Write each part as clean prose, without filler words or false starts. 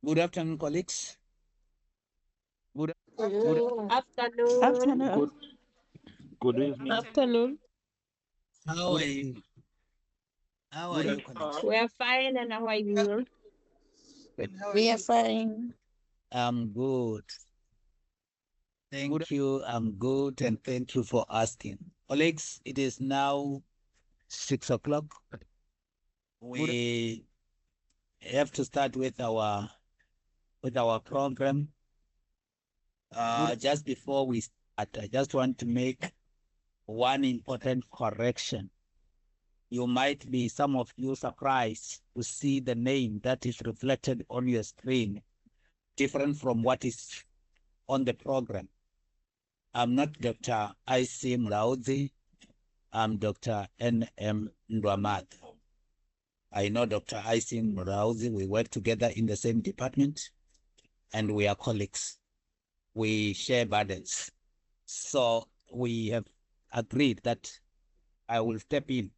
Good afternoon, colleagues. Afternoon. Afternoon. Good evening. Afternoon. How are you? How are you, colleagues? We are fine, and how are you? We are fine. I'm good. Thank you. I'm good, and thank you for asking. Colleagues, it is now 6 o'clock. We have to start with our program. Just before we start, I just want to make one important correction. You might be, some of you, surprised to see the name that is reflected on your screen different from what is on the program. I'm not Dr. I.C. Mlaudzi. I'm Dr. N.M. Ndwamath. I know Dr. I.C. Mlaudzi. We work together in the same department, and we are colleagues. We share burdens. So we have agreed that I will step in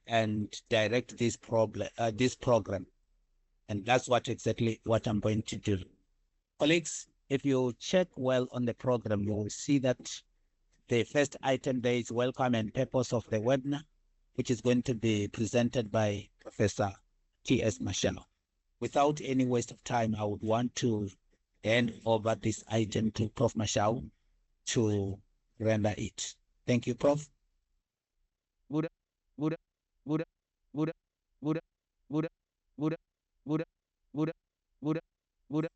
and direct this program. And that's exactly what I'm going to do. Colleagues, if you check well on the program, you will see that the first item there is welcome and purpose of the webinar, which is going to be presented by Professor T.S. Mashao. Without any waste of time, I would want to hand over this item to Prof. Mashao to render it. Thank you, Prof. Buddha, Buddha, Buddha, Buddha, Buddha, Buddha, Buddha, Buddha, Buddha, Buddha, Buddha.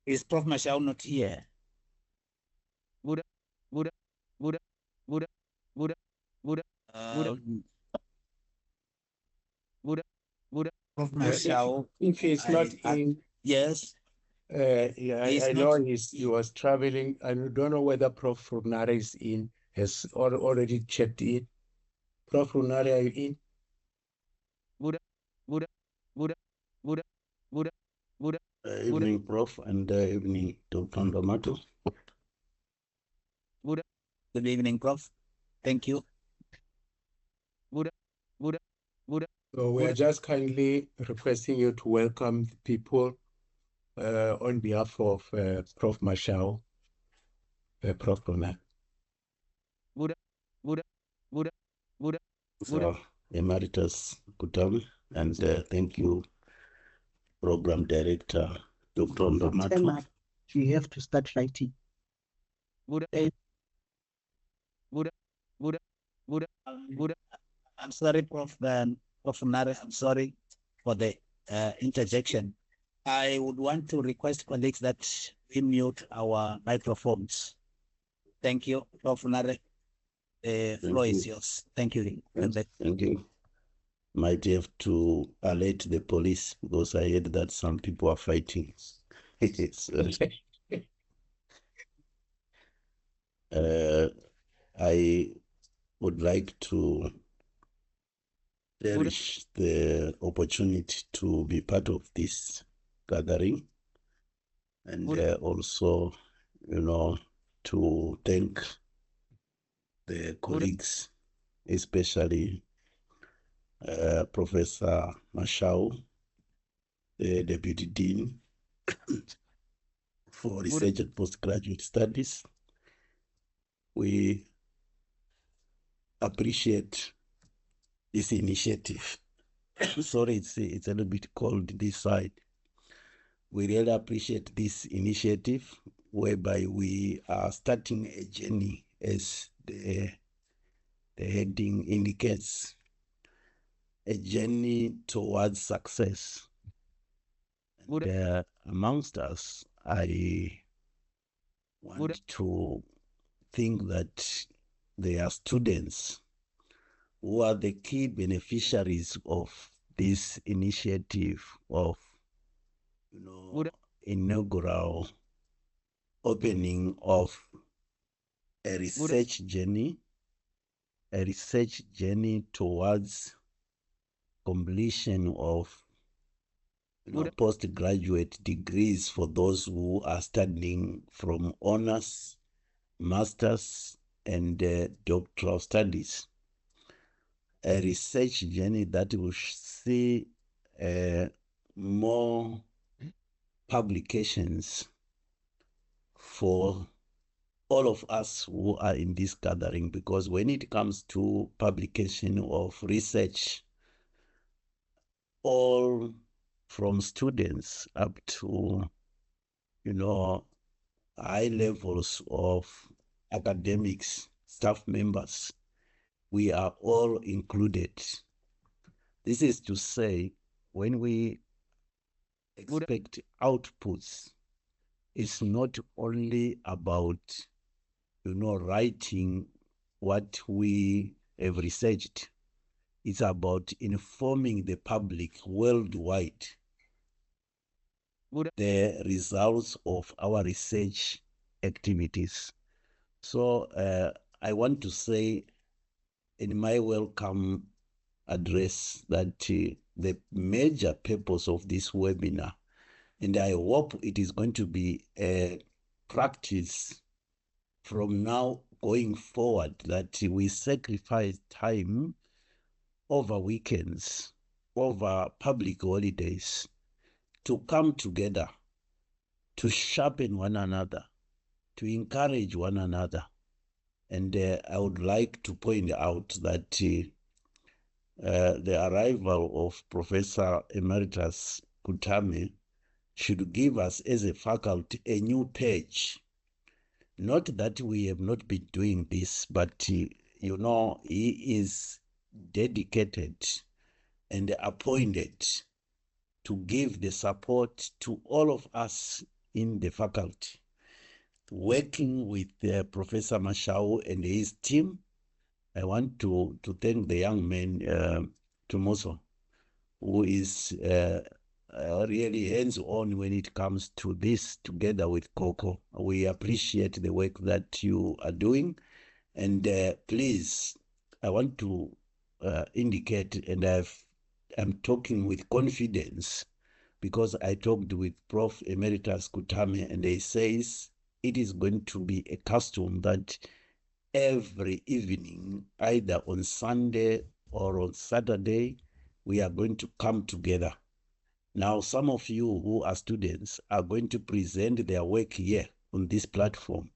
Is Prof. Mashao not here? Buddha, Buddha, Buddha, Buddha, Buddha, Buddha, Buddha, Buddha, Buddha. Prof. Mashao. If he's not in, yes. yeah, I know he was traveling. I don't know whether Prof. Runare is in, has already checked in. Prof. Runare, are you in? Buddha, Buddha, Buddha, Buddha, Buddha, Buddha. Evening, Prof, and evening, Dr. Ndamato. Buddha. Good evening, Prof. Thank you. Buddha, Buddha, Buddha. So we are just kindly requesting you to welcome the people on behalf of Prof. Mashao, Prof. Runare. Buddha, Buddha, Buddha, Buddha. So, Emeritus Kutam, and thank you, Program Director, Dr. Ndamato. You have to start writing. Buddha, Buddha, Buddha, Buddha, Buddha. I'm sorry, Prof. Prof. Nare, I'm sorry for the interjection. I would want to request colleagues that we mute our microphones. Thank you, Prof. Nare. The floor is yours. Thank you. Thank you. Might have to alert the police because I heard that some people are fighting. I would like to cherish the opportunity to be part of this gathering, and also, to thank the colleagues, especially Professor Mashao, the Deputy Dean for Research and Postgraduate Studies. We appreciate this initiative. Sorry, it's a little bit cold this side. We really appreciate this initiative whereby we are starting a journey, as the heading indicates, a journey towards success. And, amongst us, I want to think that they are students who are the key beneficiaries of this initiative of, inaugural opening of a research journey towards completion of postgraduate degrees for those who are studying from honors, masters, and doctoral studies. A research journey that will see more publications for all of us who are in this gathering, because when it comes to publication of research, all from students up to, high levels of academics, staff members, we are all included. This is to say, when we expect outputs, it's not only about, writing what we have researched. It's about informing the public worldwide the results of our research activities. So I want to say in my welcome address that the major purpose of this webinar, and I hope it is going to be a practice from now going forward, that we sacrifice time over weekends, over public holidays, to come together, to sharpen one another, to encourage one another. And I would like to point out that the arrival of Professor Emeritus Kutame should give us as a faculty a new page. Not that we have not been doing this, but he is dedicated and appointed to give the support to all of us in the faculty, working with Professor Mashau and his team. I want to thank the young man, Tumoso, who is really hands-on when it comes to this, together with Coco. We appreciate the work that you are doing. And please, I want to indicate, and I'm talking with confidence, because I talked with Prof. Emeritus Kutame, and he says it is going to be a custom that every evening, either on Sunday or on Saturday, we are going to come together. Now, some of you who are students are going to present their work here on this platform.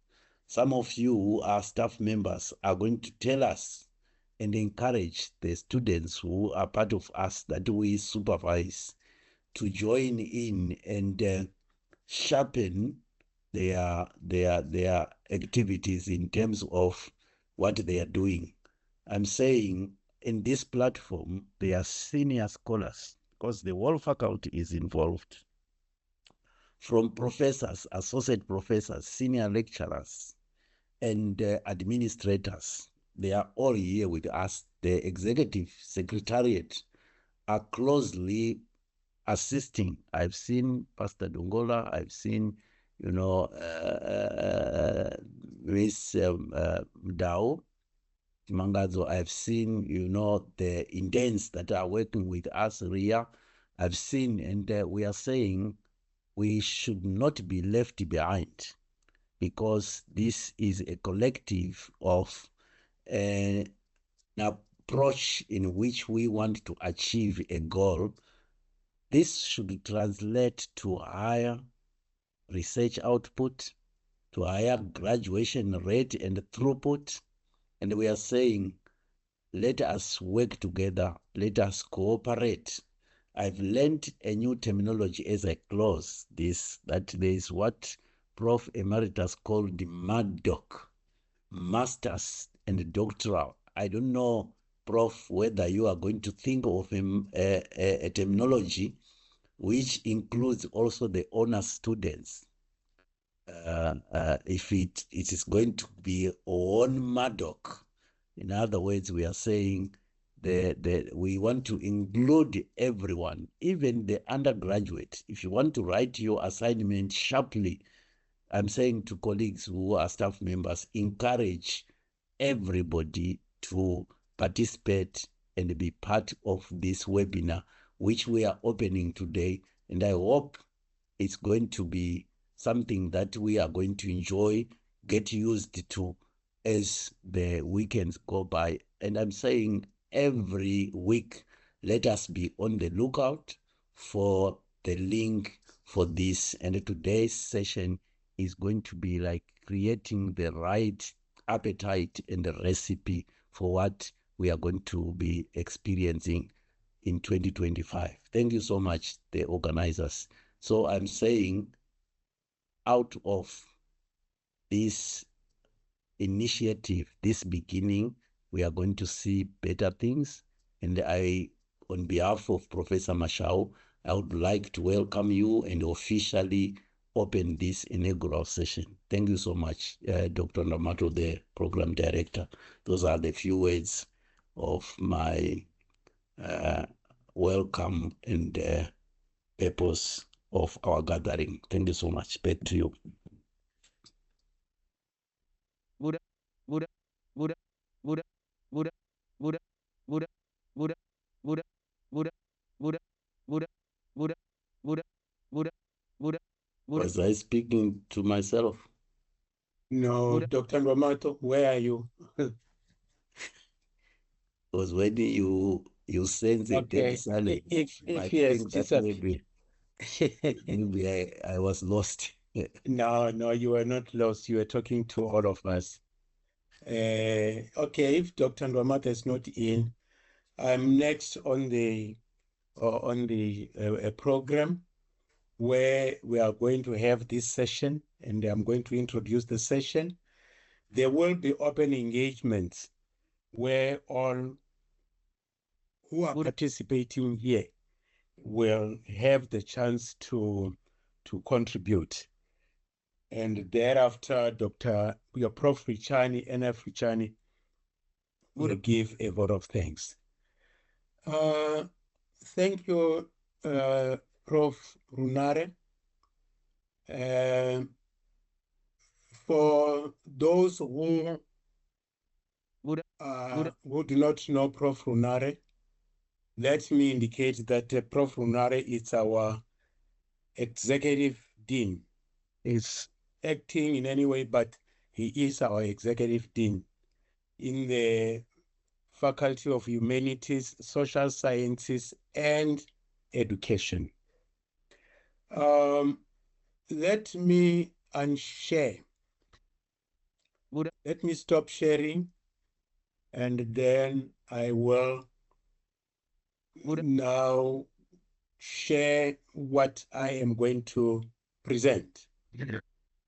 Some of you who are staff members are going to tell us and encourage the students who are part of us that we supervise to join in and sharpen their activities in terms of what they are doing. I'm saying in this platform, they are senior scholars, because the whole faculty is involved, from professors, associate professors, senior lecturers, and administrators. They are all here with us. The executive secretariat are closely assisting. I've seen Pastor Dongola, I've seen, Miss Mdao Mangazo, I've seen, the interns that are working with us, Ria, I've seen, and we are saying we should not be left behind, because this is a collective of an approach in which we want to achieve a goal. This should translate to higher research output, to higher graduation rate and throughput. And we are saying, let us work together, let us cooperate. I've learned a new terminology as I close this, that there is what Prof. Emeritus called the MADDOC, Masters and Doctoral. I don't know, Prof, whether you are going to think of a terminology which includes also the honor students. If it is going to be on MADDOC, in other words, we are saying we want to include everyone, even the undergraduate. If you want to write your assignment sharply, I'm saying to colleagues who are staff members, encourage everybody to participate and be part of this webinar, which we are opening today. And I hope it's going to be something that we are going to enjoy, get used to as the weekends go by. And I'm saying every week, let us be on the lookout for the link for this. And today's session is going to be like creating the right appetite and the recipe for what we are going to be experiencing in 2025. Thank you so much, the organizers. So I'm saying out of this initiative, this beginning, we are going to see better things. And I, on behalf of Professor Mashao, I would like to welcome you and officially open this inaugural session. Thank you so much, Dr. Namato, the program director. Those are the few words of my welcome and purpose of our gathering. Thank you so much. Back to you. Was I speaking to myself? No, Dr. Namato, where are you? Was when you sense a dead silence. If yes, maybe I was lost. No, you were not lost. You were talking to all of us. Okay, if Dr. Namato is not in, I'm next on the program where we are going to have this session, and I'm going to introduce the session. There will be open engagements where all who are participating here will have the chance to contribute. And thereafter, your Prof. Richani, NF Richani, will give a vote of thanks. Thank you, Prof. Runare. For those who do not know Prof. Runare, let me indicate that Prof. Runare is our executive dean. He's acting in any way, but he is our executive dean in the Faculty of Humanities, Social Sciences, and Education. Let me unshare. Let me stop sharing, and then I will now share what I am going to present.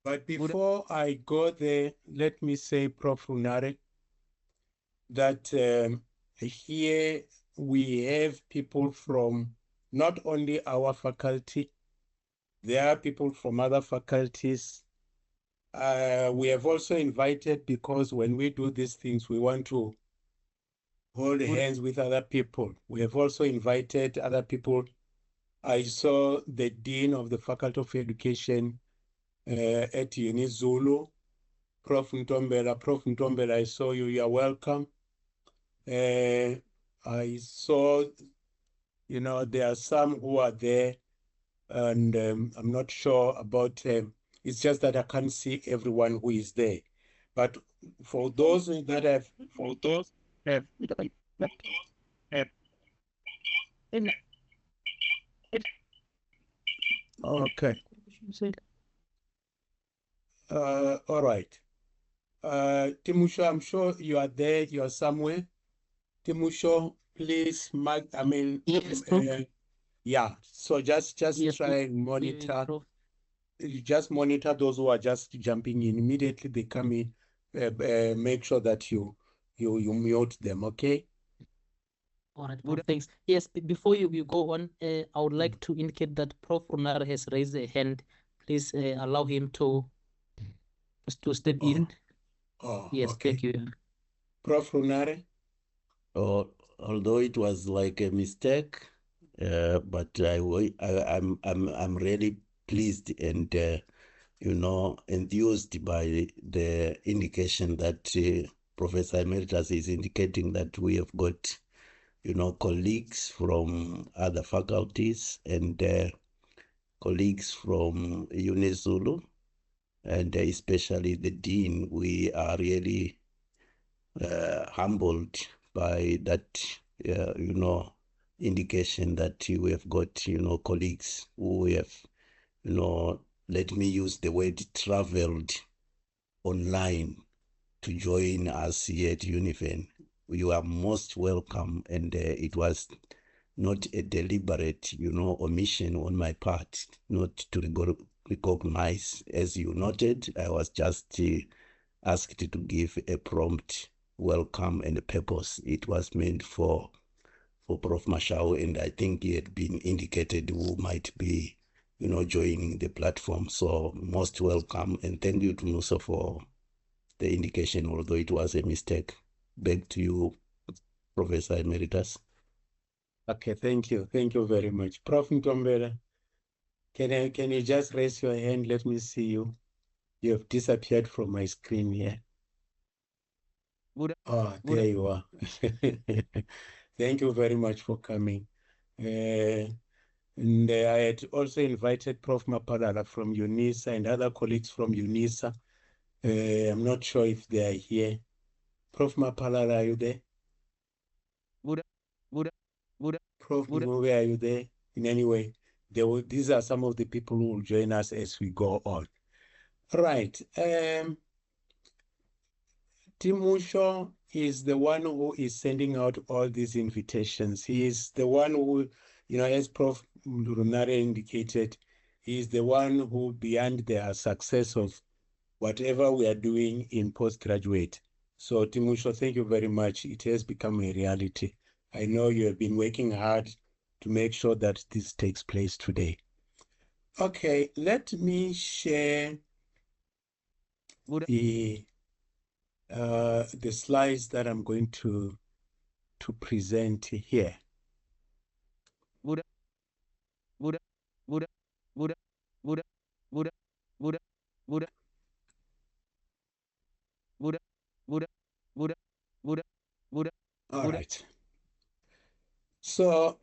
But before I go there, let me say, Prof. Runare, that here we have people from not only our faculty, there are people from other faculties. We have also invited, because when we do these things, we want to hold hands with other people. We have also invited other people. I saw the Dean of the Faculty of Education at UniZulu, Prof. Ntombela. Prof. Ntombela, I saw you. You are welcome. I saw, there are some who are there, and I'm not sure about, it's just that I can't see everyone who is there. But for those that have, okay. All right. Timusho, I'm sure you are there, you are somewhere. Timusho, please mark, yeah, so just yes, try and monitor. You just monitor those who are just jumping in. Immediately they come in, make sure that you mute them, okay? All right, Prof, thanks. Yes, before you go on, I would like to indicate that Prof. Runare has raised a hand. Please allow him to step in. Oh, yes, okay. Thank you. Prof. Runare? Although it was like a mistake, but I'm really pleased and enthused by the indication that Professor Emeritus is indicating that we have got colleagues from other faculties and colleagues from UniZulu, and especially the dean. We are really humbled by that indication that we have got colleagues who have let me use the word traveled online to join us here at Univen. You are most welcome, and it was not a deliberate, omission on my part, not to recognize. As you noted, I was just asked to give a prompt welcome and a purpose. It was meant for Prof. Mashao, and I think he had been indicated who might be, joining the platform. So most welcome, and thank you to Musa for the indication, although it was a mistake. Back to you, Professor Emeritus. Okay, thank you. Thank you very much. Prof. Ntombela, can you just raise your hand? Let me see you. You have disappeared from my screen here. Oh, there you are. Thank you very much for coming. And I had also invited Prof. Mapalala from UNISA and other colleagues from UNISA. I'm not sure if they are here. Prof. Mapalala, are you there? Prof. Mube, are you there? In any way, these are some of the people who will join us as we go on. Right. Timusho is the one who is sending out all these invitations. He is the one who, as Prof. Runare indicated, he is the one who, beyond the success of whatever we are doing in postgraduate. So Timusho, thank you very much. It has become a reality. I know you have been working hard to make sure that this takes place today. Okay, let me share the slides that I'm going to present here. All right. So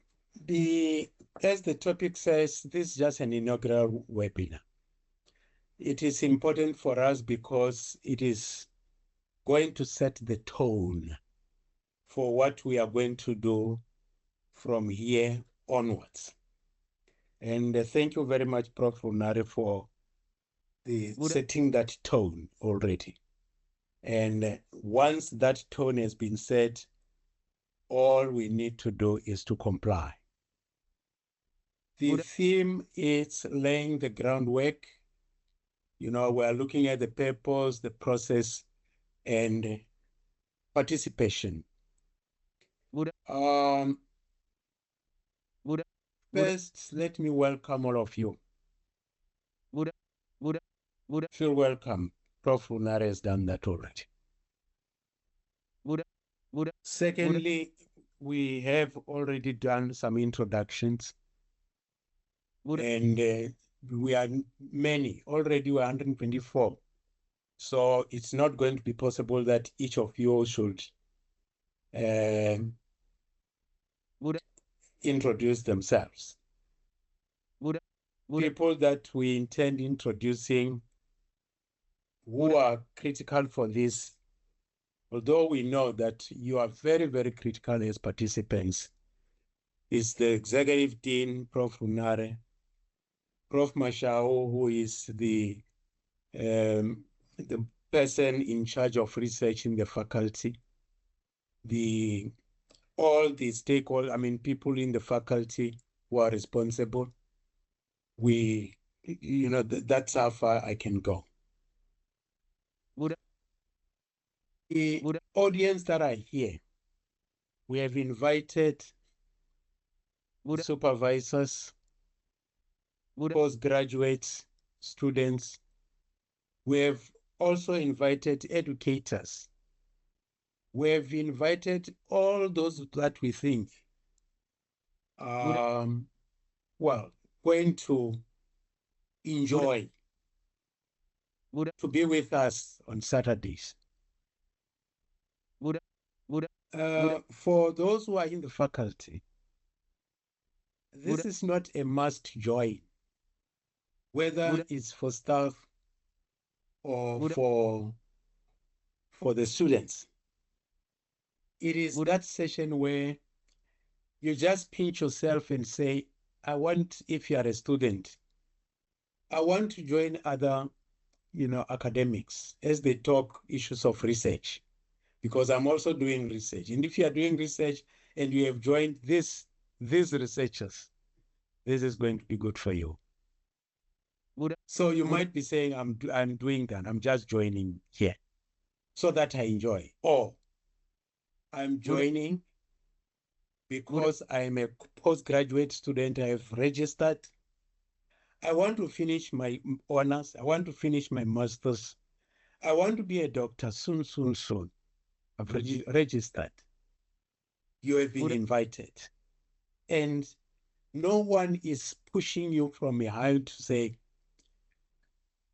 as the topic says, this is just an inaugural webinar. It is important for us because it is going to set the tone for what we are going to do from here onwards. And thank you very much, Prof. Runare, for setting that tone already. And once that tone has been set, all we need to do is to comply. The theme is laying the groundwork. We're looking at the purpose, the process, and participation. First, let me welcome all of you. Feel welcome. Prof. Runare has done that already. Secondly, we have already done some introductions. And we are many, already we're 124. So it's not going to be possible that each of you should introduce themselves. People that we intend introducing who are critical for this, although we know that you are very, very critical as participants, is the Executive Dean, Prof. Runare, Prof. Mashao, who is the person in charge of research in the faculty, all the stakeholders, people in the faculty who are responsible. That's how far I can go. The audience that are here, we have invited supervisors, postgraduates, students. We have also invited educators. We have invited all those that we think going to enjoy to be with us on Saturdays. For those who are in the faculty, this is not a must join, whether it's for staff or for the students. It is that session where you just pinch yourself and say, I want, if you are a student, I want to join other, academics as they talk issues of research, because I'm also doing research. And if you are doing research and you have joined these researchers, this is going to be good for you. So you might be saying, I'm doing that. I'm just joining here so that I enjoy. Or I'm joining because I'm a postgraduate student. I have registered. I want to finish my honors. I want to finish my master's. I want to be a doctor soon, soon, soon. I've registered. You have been invited. And no one is pushing you from behind to say,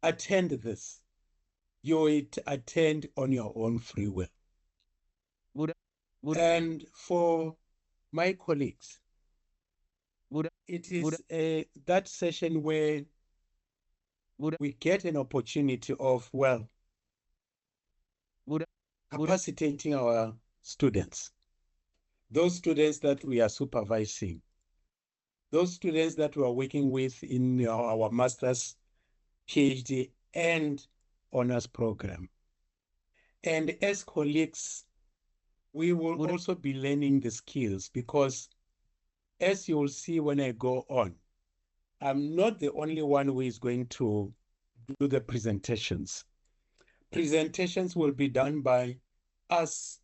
attend this. You attend on your own free will. And for my colleagues, it is that session where we get an opportunity of, capacitating our students, those students that we are supervising, those students that we are working with in our master's, PhD, and honors program. And as colleagues, we will also be learning the skills, because as you'll see when I go on, I'm not the only one who is going to do the presentations. Presentations will be done by us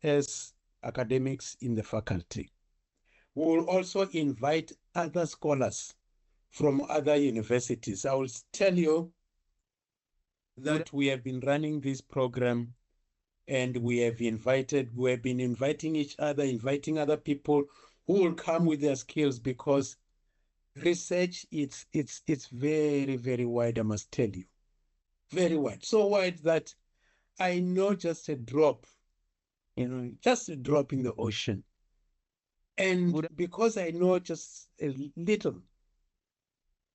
as academics in the faculty. We will also invite other scholars from other universities. I will tell you that we have been running this program, and we have been inviting each other, inviting other people who will come with their skills, because research, it's very, very wide, I must tell you. Very wide. So wide that I know just a drop, just a drop in the ocean. And because I know just a little,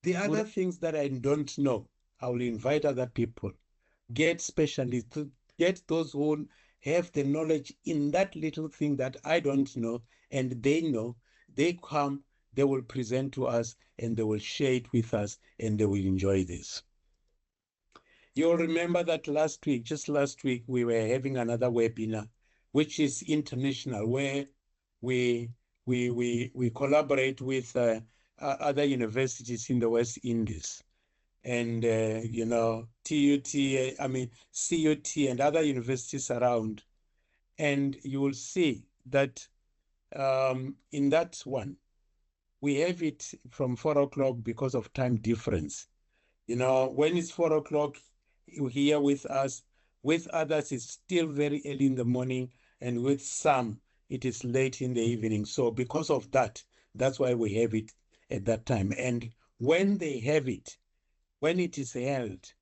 the other things that I don't know, I will invite other people, get specialists, to get those who have the knowledge in that little thing that I don't know, and they know. They come, they will present to us, and they will share it with us, and they will enjoy this. You'll remember that just last week, we were having another webinar, which is international, where we collaborate with other universities in the West Indies, and CUT and other universities around. And you will see that in that one, we have it from 4 o'clock because of time difference. When it's 4 o'clock, you're here with us. With others, it's still very early in the morning, and with some, it is late in the evening. So because of that, that's why we have it at that time. And when they have it, when it is held,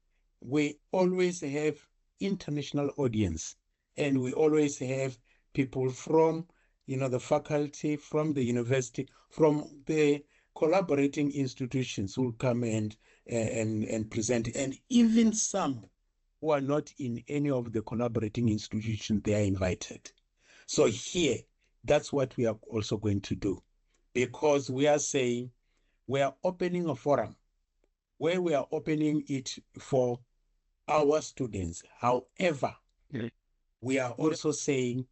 we always have international audience, and we always have people from, the faculty, from the university, from the collaborating institutions who come and present, and even some who are not in any of the collaborating institutions, they are invited. So here, that's what we are also going to do, because we are saying we are opening a forum where we are opening it for our students. However, we are also saying,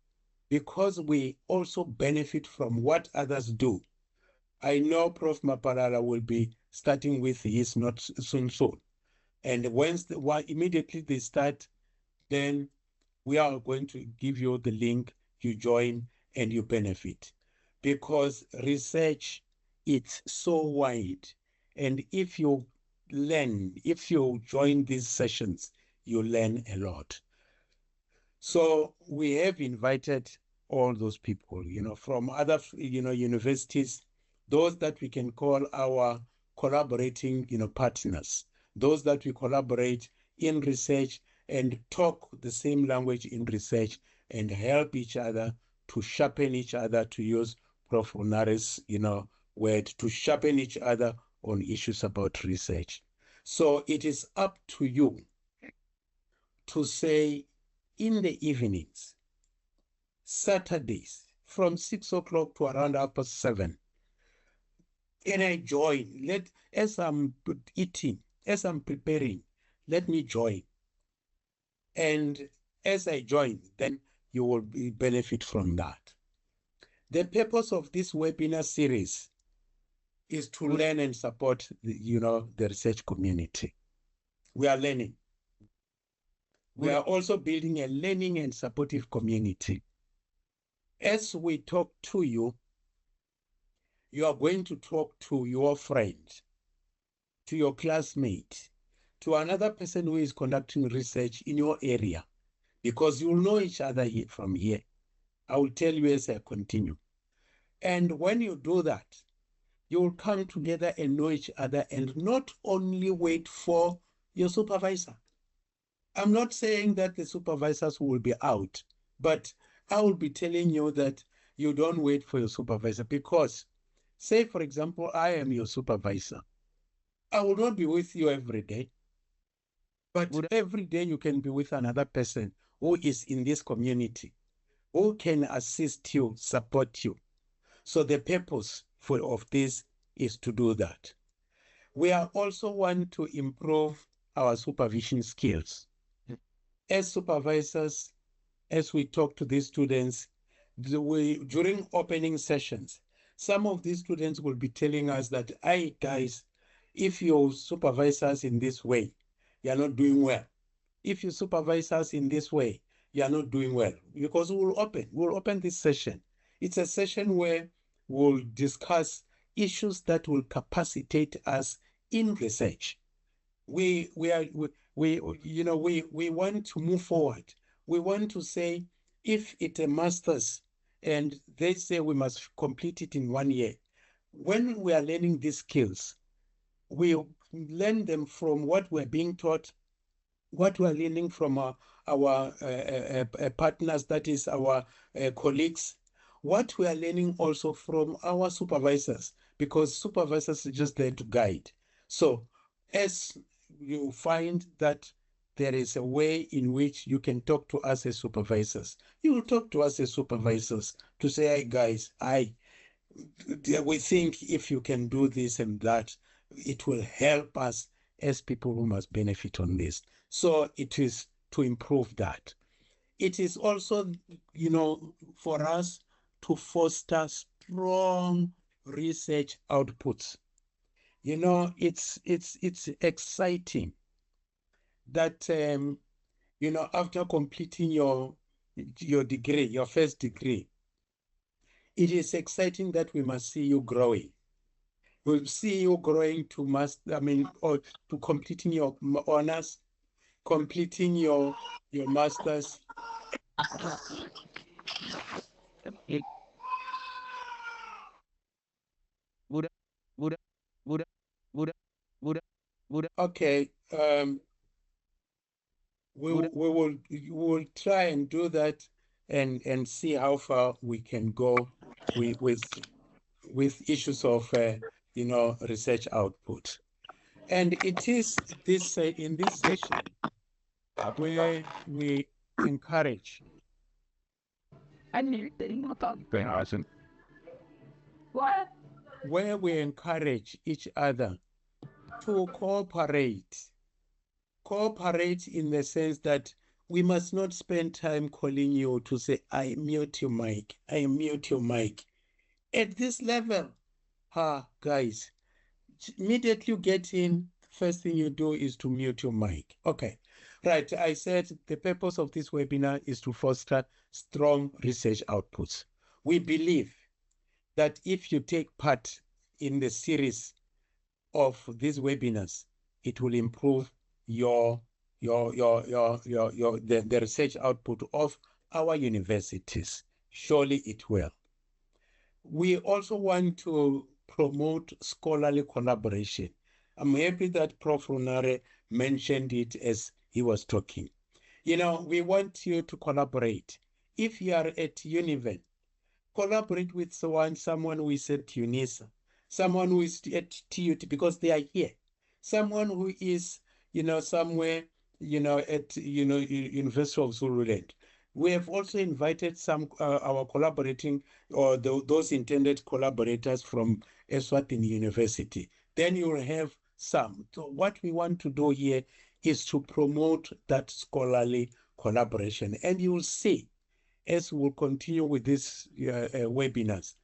because we also benefit from what others do. I know Prof. Maparala will be starting with his not soon. And immediately they start, then we are going to give you the link, you join, and you benefit. Because research, it's so wide. And if you join these sessions, you learn a lot. So we have invited all those people, from other, universities, those that we can call our collaborating, partners, those that we collaborate in research and talk the same language in research, and help each other to sharpen each other, to use Prof. Unare's, word, to sharpen each other on issues about research. So it is up to you to say, in the evenings, Saturdays, from 6 o'clock to around 7:30, and I join. As I'm eating, as I'm preparing, let me join. And as I join, then you will benefit from that. The purpose of this webinar series is to learn and support the research community. We are learning. We are also building a learning and supportive community. As we talk to you, you are going to talk to your friend, to your classmate, to another person who is conducting research in your area, because you'll know each other here from here. I will tell you as I continue. And when you do that, you will come together and know each other and not only wait for your supervisor. I'm not saying that the supervisors will be out, but I will be telling you that you don't wait for your supervisor, because, say, for example, I am your supervisor. I will not be with you every day, but every day you can be with another person who is in this community, who can assist you, support you. So the purpose of this is to do that. We are also want to improve our supervision skills. As supervisors, as we talk to these students, during opening sessions, some of these students will be telling us that, hey, guys, if your supervisors in this way, you're not doing well. If you supervise us in this way, you're not doing well. Because we'll open this session. It's a session where we'll discuss issues that will capacitate us in research. We want to move forward. We want to say, if it's a master's and they say we must complete it in 1 year, when we are learning these skills, we learn them from what we're being taught, what we're learning from our partners, that is our colleagues, what we are learning also from our supervisors, because supervisors are just there to guide. So as you find that there is a way in which you can talk to us as supervisors, you will talk to us as supervisors to say, hey guys, we think if you can do this and that, it will help us as people who must benefit on this. So it is to improve that. It is also, for us to foster strong research outputs. It's exciting that, after completing your degree, your first degree, it is exciting that we must see you growing. We'll see you growing to or to completing your honors, completing your masters. Okay, we will try and do that and see how far we can go with issues of research output. And it is this in this session where we encourage where we encourage each other to cooperate in the sense that we must not spend time calling you to say, I mute your mic. At this level, guys, immediately you get in, first thing you do is to mute your mic. Okay, right. I said the purpose of this webinar is to foster strong research outputs. We believe that if you take part in the series of these webinars, it will improve the research output of our universities. Surely it will. We also want to promote scholarly collaboration. I'm happy that Prof. Runare mentioned it as he was talking. We want you to collaborate. If you are at Univen, collaborate with someone who is at UNISA, someone who is at TUT, because they are here. Someone who is, somewhere, at, University of Zululand. We have also invited some our collaborating or those intended collaborators from Eswatini University. Then you will have some. So what we want to do here is to promote that scholarly collaboration. And you will see, as we'll continue with these webinars,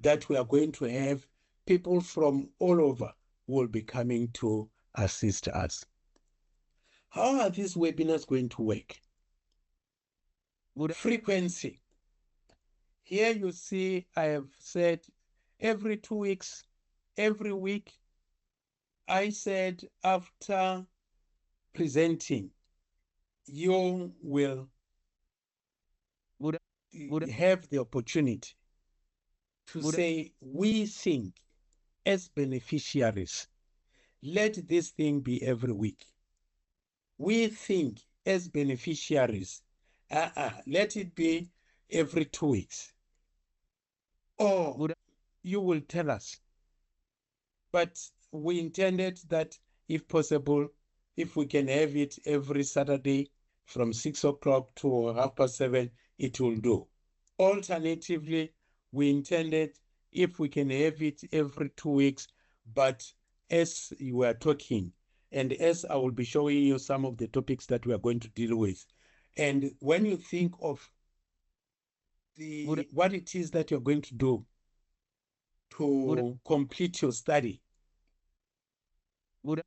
that we are going to have people from all over who will be coming to assist us. How are these webinars going to work? Frequency. Here you see I have said every 2 weeks, every week. I said after presenting, you will have the opportunity to say, we think as beneficiaries, let this thing be every week. We think as beneficiaries, let it be every 2 weeks. Or you will tell us. But we intended that if possible, if we can have it every Saturday from 6 o'clock to 7:30, it will do. Alternatively, we intended if we can have it every 2 weeks, but as you were talking, and as I will be showing you some of the topics that we are going to deal with, and when you think of what it is that you're going to do to complete your study,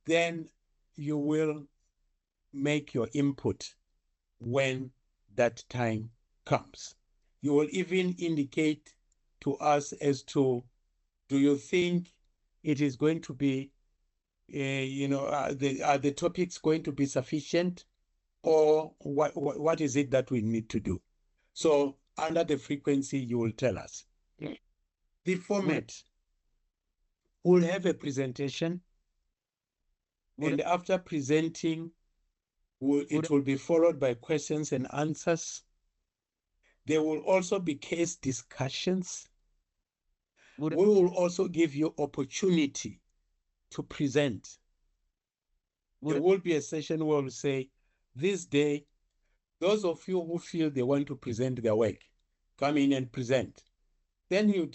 then you will make your input when that time comes. You will even indicate to us as to, do you think it is going to be, are the topics going to be sufficient, or what is it that we need to do? So under the frequency, you will tell us. The format, we'll have a presentation, and after presenting, it will be followed by questions and answers. There will also be case discussions. We will also give you opportunity to present. There will be a session where we'll say, this day, those of you who feel they want to present their work, come in and present. Then you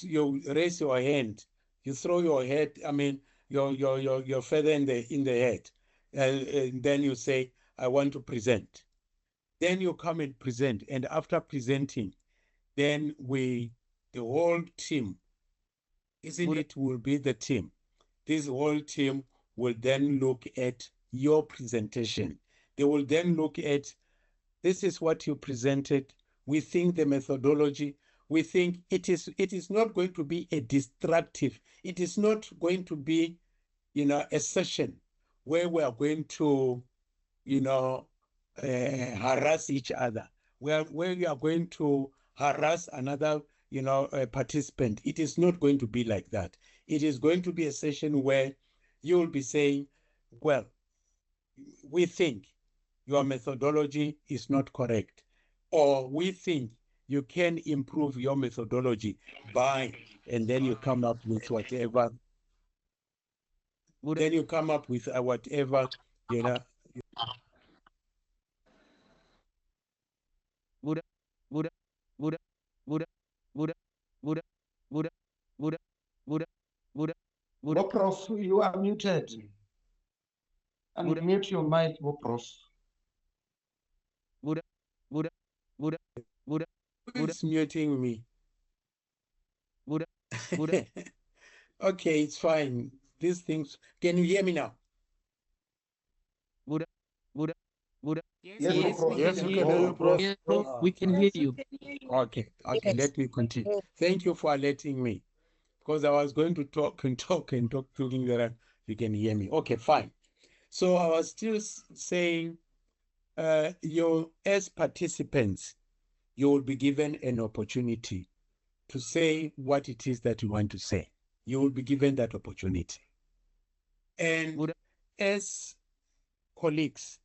raise your hand, you throw your head, your feather in the head, and then you say, I want to present. Then you come and present, and after presenting, then the whole team, will be the team. This whole team will then look at your presentation. They will then look at, this is what you presented. We think the methodology, we think it is not going to be a destructive, it is not going to be, a session where we are going to, harass each other, where we are going to harass another, participant. It is not going to be like that. It is going to be a session where you will be saying, well, we think your methodology is not correct, or we think you can improve your methodology by, and then you come up with whatever. Then you come up with whatever, Prof, you are muted. Unmute your mic, Prof. Who's muting me? Okay, it's fine. These things, can you hear me now? Yes, Prof. Yes, we can hear you, Prof. Yes, Prof, we can hear you. Okay, let me continue. Thank you for letting me, because I was going to talk, thinking that you can hear me. Okay, fine. So I was still saying, as participants, you will be given an opportunity to say what it is that you want to say. You will be given that opportunity. And as colleagues,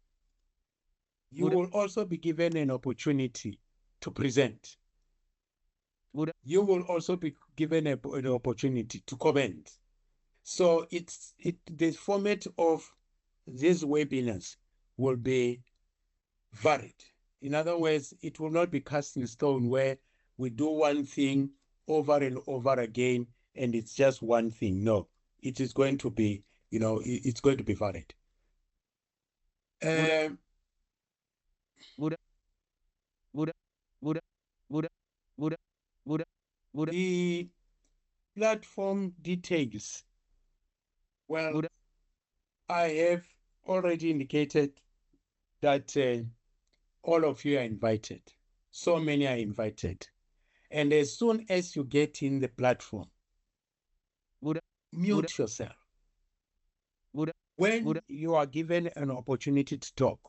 you will also be given an opportunity to present. You will also be given an opportunity to comment. So the format of these webinars will be varied. In other words, it will not be cast in stone where we do one thing over and over again and it's just one thing. No, it is going to be it's going to be valid. Good, good, good, good, good, good, good, The platform details. Well, good. I have already indicated that all of you are invited. So many are invited. And as soon as you get in the platform, Good, mute yourself. good, When good. you are given an opportunity to talk,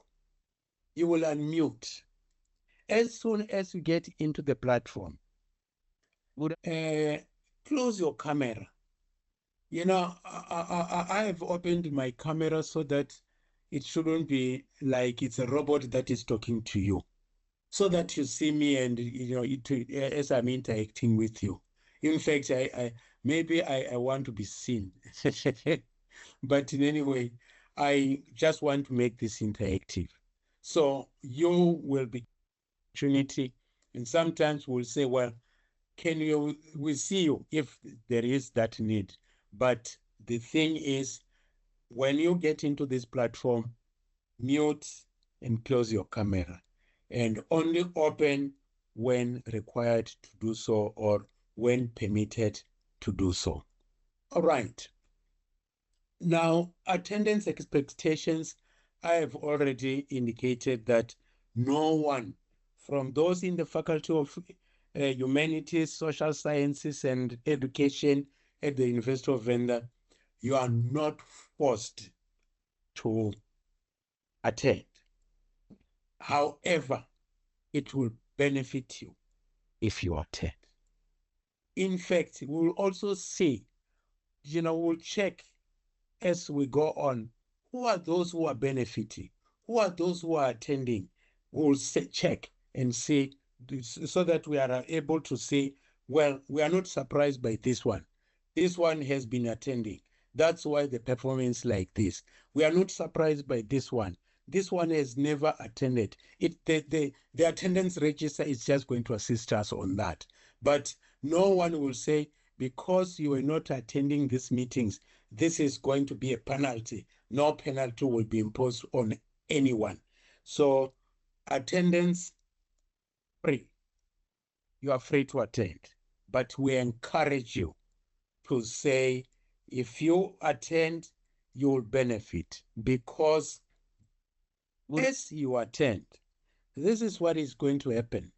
you will unmute. As soon as you get into the platform, Good. close your camera. I have opened my camera so that it shouldn't be like it's a robot that is talking to you, so that you see me and as I'm interacting with you. In fact, I want to be seen. But in any way, I just want to make this interactive. So you will be opportunity, and sometimes we'll say, well, we see you if there is that need. But the thing is, when you get into this platform, mute and close your camera and only open when required to do so or when permitted to do so. All right. Now, attendance expectations, I have already indicated that no one from those in the Faculty of Humanities, Social Sciences and Education at the University of Venda, you are not forced to attend. However, it will benefit you if you attend. In fact, we'll also see, we'll check as we go on, who are those who are benefiting? Who are those who are attending? We'll check and see so that we are able to say, well, we are not surprised by this one. This one has been attending. That's why the performance like this. We are not surprised by this one. This one has never attended. The attendance register is just going to assist us on that. But no one will say, because you were not attending these meetings, this is going to be a penalty. No penalty will be imposed on anyone. So attendance free. You are free to attend. But we encourage you to say, if you attend, you will benefit, because as you attend, this is what is going to happen.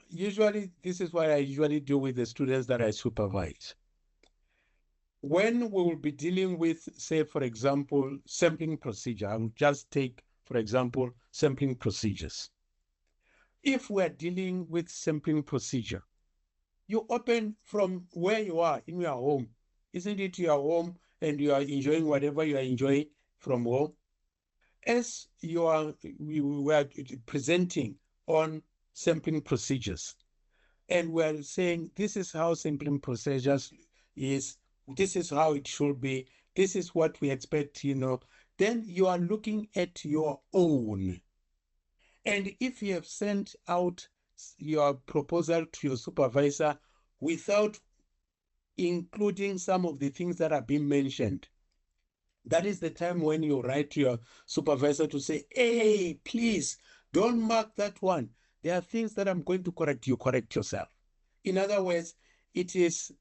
Usually, this is what I usually do with the students that I supervise. When we will be dealing with, say, for example, sampling procedure, I will just take, for example, sampling procedures. If we're dealing with sampling procedure, you open from where you are in your home. Isn't it your home and you are enjoying whatever you are enjoying from home? As we were presenting on sampling procedures, and we're saying this is how sampling procedures is, this is how it should be, this is what we expect, then you are looking at your own. And if you have sent out your proposal to your supervisor without including some of the things that are being mentioned, that is the time when you write to your supervisor to say, hey, please don't mark that one. There are things that I'm going to correct. You correct yourself. In other words, it is,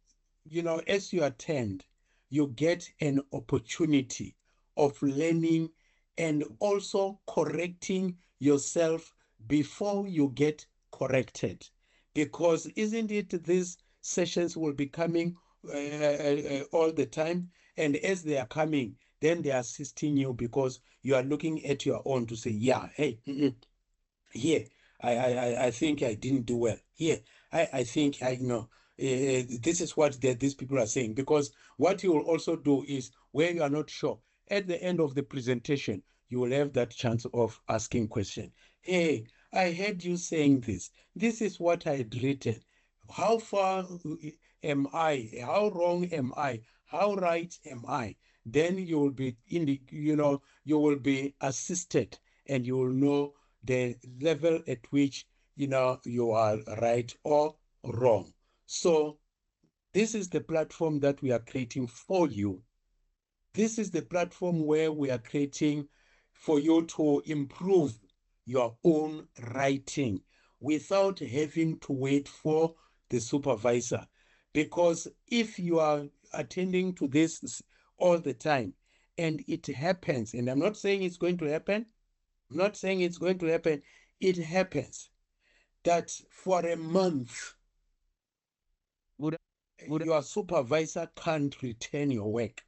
as you attend, you get an opportunity of learning and also correcting yourself before you get corrected. Because isn't it these sessions will be coming all the time? And as they are coming, then they are assisting you because you are looking at your own to say, yeah, hey, here, I think I didn't do well. Here, I think I know. This is what these people are saying. Because what you will also do is, where you are not sure, at the end of the presentation, you will have that chance of asking question. Hey, I heard you saying this. This is what I had written. How far am I? How wrong am I? How right am I? Then you will be you will be assisted, and you will know the level at which you are right or wrong. So this is the platform that we are creating for you This is the platform where we are creating for you to improve your own writing without having to wait for the supervisor. Because if you are attending to this all the time and it happens, and I'm not saying it's going to happen, I'm not saying it's going to happen, it happens that for a month, your supervisor can't return your work.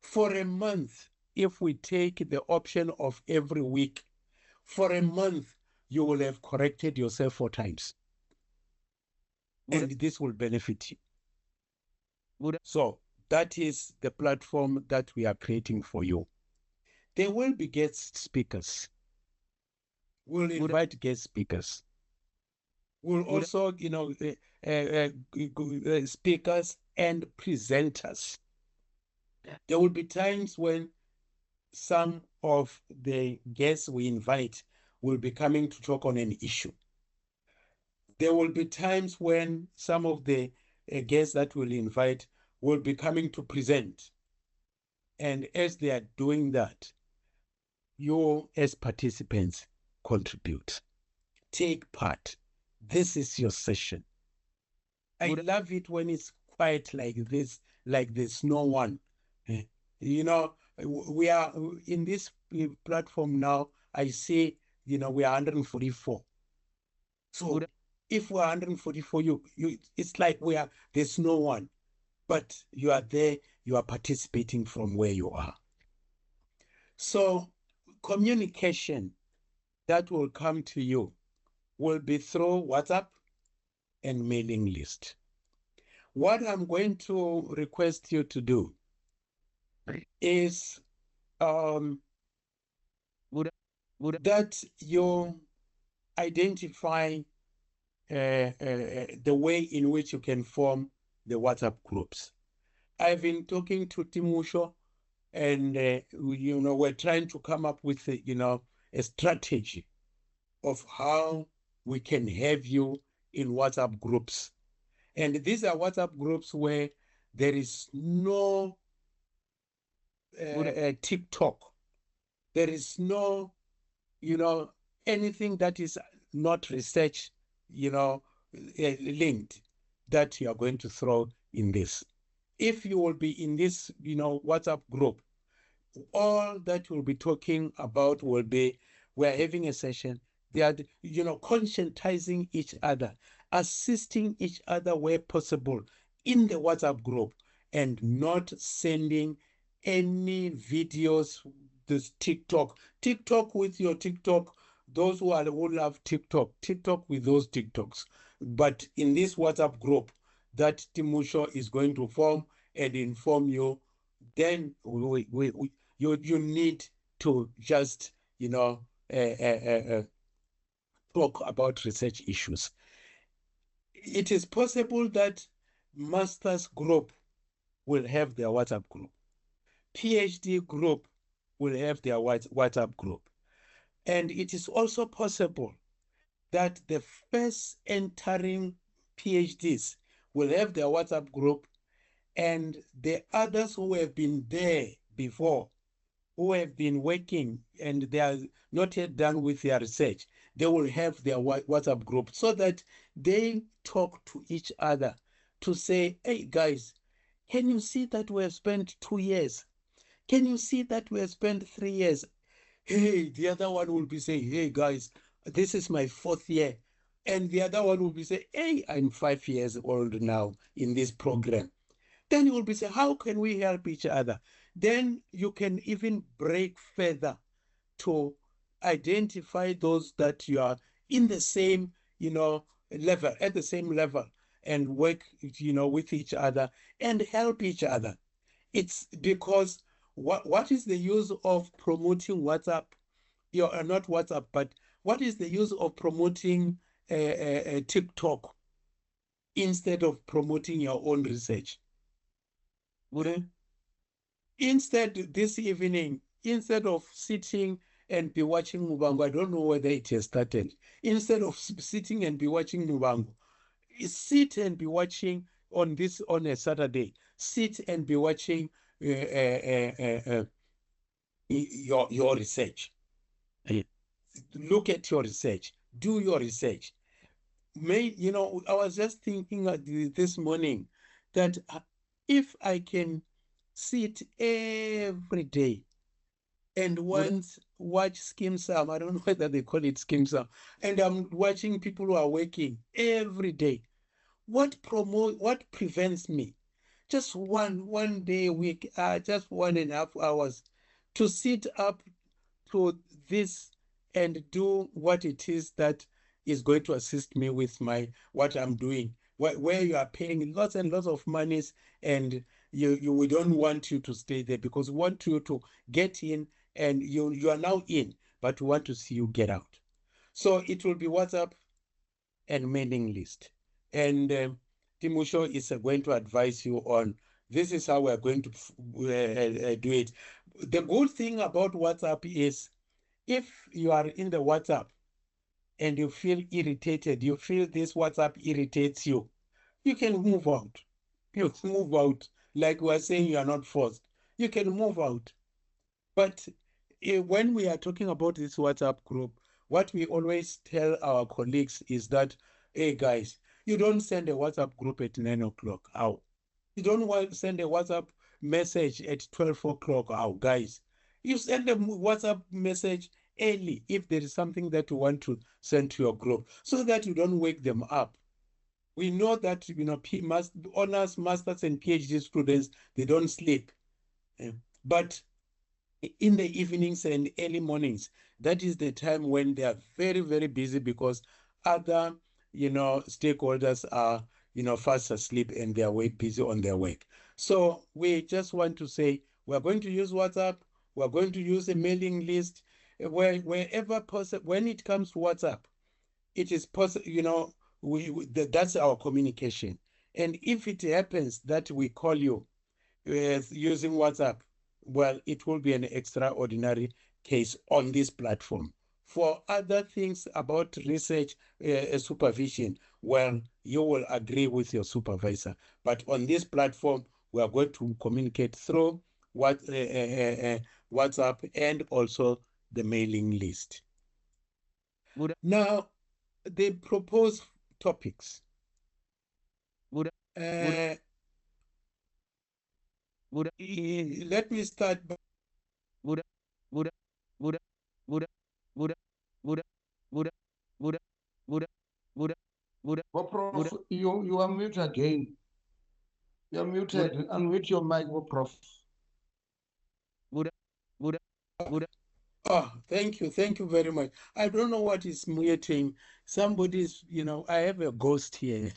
For a month, if we take the option of every week, for a month, you will have corrected yourself 4 times. And this will benefit you. So that is the platform that we are creating for you. There will be guest speakers. We'll invite guest speakers. We'll also, speakers and presenters. There will be times when some of the guests we invite will be coming to talk on an issue. There will be times when some of the guests that we'll invite will be coming to present. And as they are doing that, you as participants contribute. Take part. This is your session. I love it when it's quiet like this, like there's no one. We are in this platform now. I say, we are 144. So if we're 144, it's like there's no one, but you are there, you are participating from where you are. So communication that will come to you will be through WhatsApp and mailing list. What I'm going to request you to do is that you identify the way in which you can form the WhatsApp groups. I've been talking to Timusho, and we're trying to come up with a strategy of how we can have you in WhatsApp groups. And these are WhatsApp groups where there is no TikTok. There is no, anything that is not research, linked that you are going to throw in this. If you will be in this, WhatsApp group, all that we'll be talking about will be, we're having a session, they are, conscientizing each other, assisting each other where possible in the WhatsApp group, and not sending any videos, this TikTok with your TikTok, those who love TikTok with those TikToks. But in this WhatsApp group that Timusho is going to form and inform you, then you need to just, talk about research issues. It is possible that master's group will have their WhatsApp group. PhD group will have their WhatsApp group. And it is also possible that the first entering PhDs will have their WhatsApp group, and the others who have been there before, who have been working and they are not yet done with their research, they will have their WhatsApp group so that they talk to each other to say, hey guys, can you see that we have spent 2 years? Can you see that we have spent 3 years? Hey, the other one will be saying, hey guys, this is my 4th year. And the other one will be saying, hey, I'm 5 years old now in this program. Then you will be saying, how can we help each other? Then you can even break further to identify those that you are in the same, level, at the same level, and work, with each other and help each other. It's because what is the use of promoting WhatsApp? Not WhatsApp, but what is the use of promoting TikTok instead of promoting your own research? Instead, this evening, instead of sitting and be watching Mubango, I don't know whether it has started. Instead of sitting and be watching Mubango, sit and be watching on a Saturday. Sit and be watching your research. Look at your research. Do your research. I was just thinking this morning that if I can sit every day and once watch Skim Sam, I don't know whether they call it Skim Sam, and I'm watching people who are working every day. What prevents me? Just one day a week, just 1.5 hours to sit up to this and do what it is that is going to assist me with what I'm doing. Where you are paying lots and lots of monies, and we don't want you to stay there because we want you to get in, and you are now in, but we want to see you get out. So it will be WhatsApp and mailing list. And Timusho is going to advise you on this is how we're going to do it. The good thing about WhatsApp is if you are in the WhatsApp and you feel irritated, you feel this WhatsApp irritates you, you can move out. You move out. Like we're saying, you are not forced. You can move out. But when we are talking about this WhatsApp group, what we always tell our colleagues is that, hey guys, you don't send a WhatsApp group at 9 o'clock. How? You don't want to send a WhatsApp message at 12 o'clock. How, guys? You send a WhatsApp message early if there is something that you want to send to your group so that you don't wake them up. We know that, honors, masters, and PhD students, they don't sleep. But in the evenings and early mornings, that is the time when they are very, very busy because other, stakeholders are, fast asleep and they are way busy on their work. So we just want to say, we're going to use WhatsApp. We're going to use a mailing list wherever possible. When it comes to WhatsApp, it is possible, that's our communication. And if it happens that we call you using WhatsApp, well, it will be an extraordinary case on this platform. For other things about research supervision, well, you will agree with your supervisor. But on this platform, we are going to communicate through WhatsApp and also the mailing list. Now, they propose topics. Let me start by Prof, you are muted again. You're muted. Unmute your mic, Prof. Oh, thank you. Thank you very much. I don't know what is muting. Somebody's, I have a ghost here.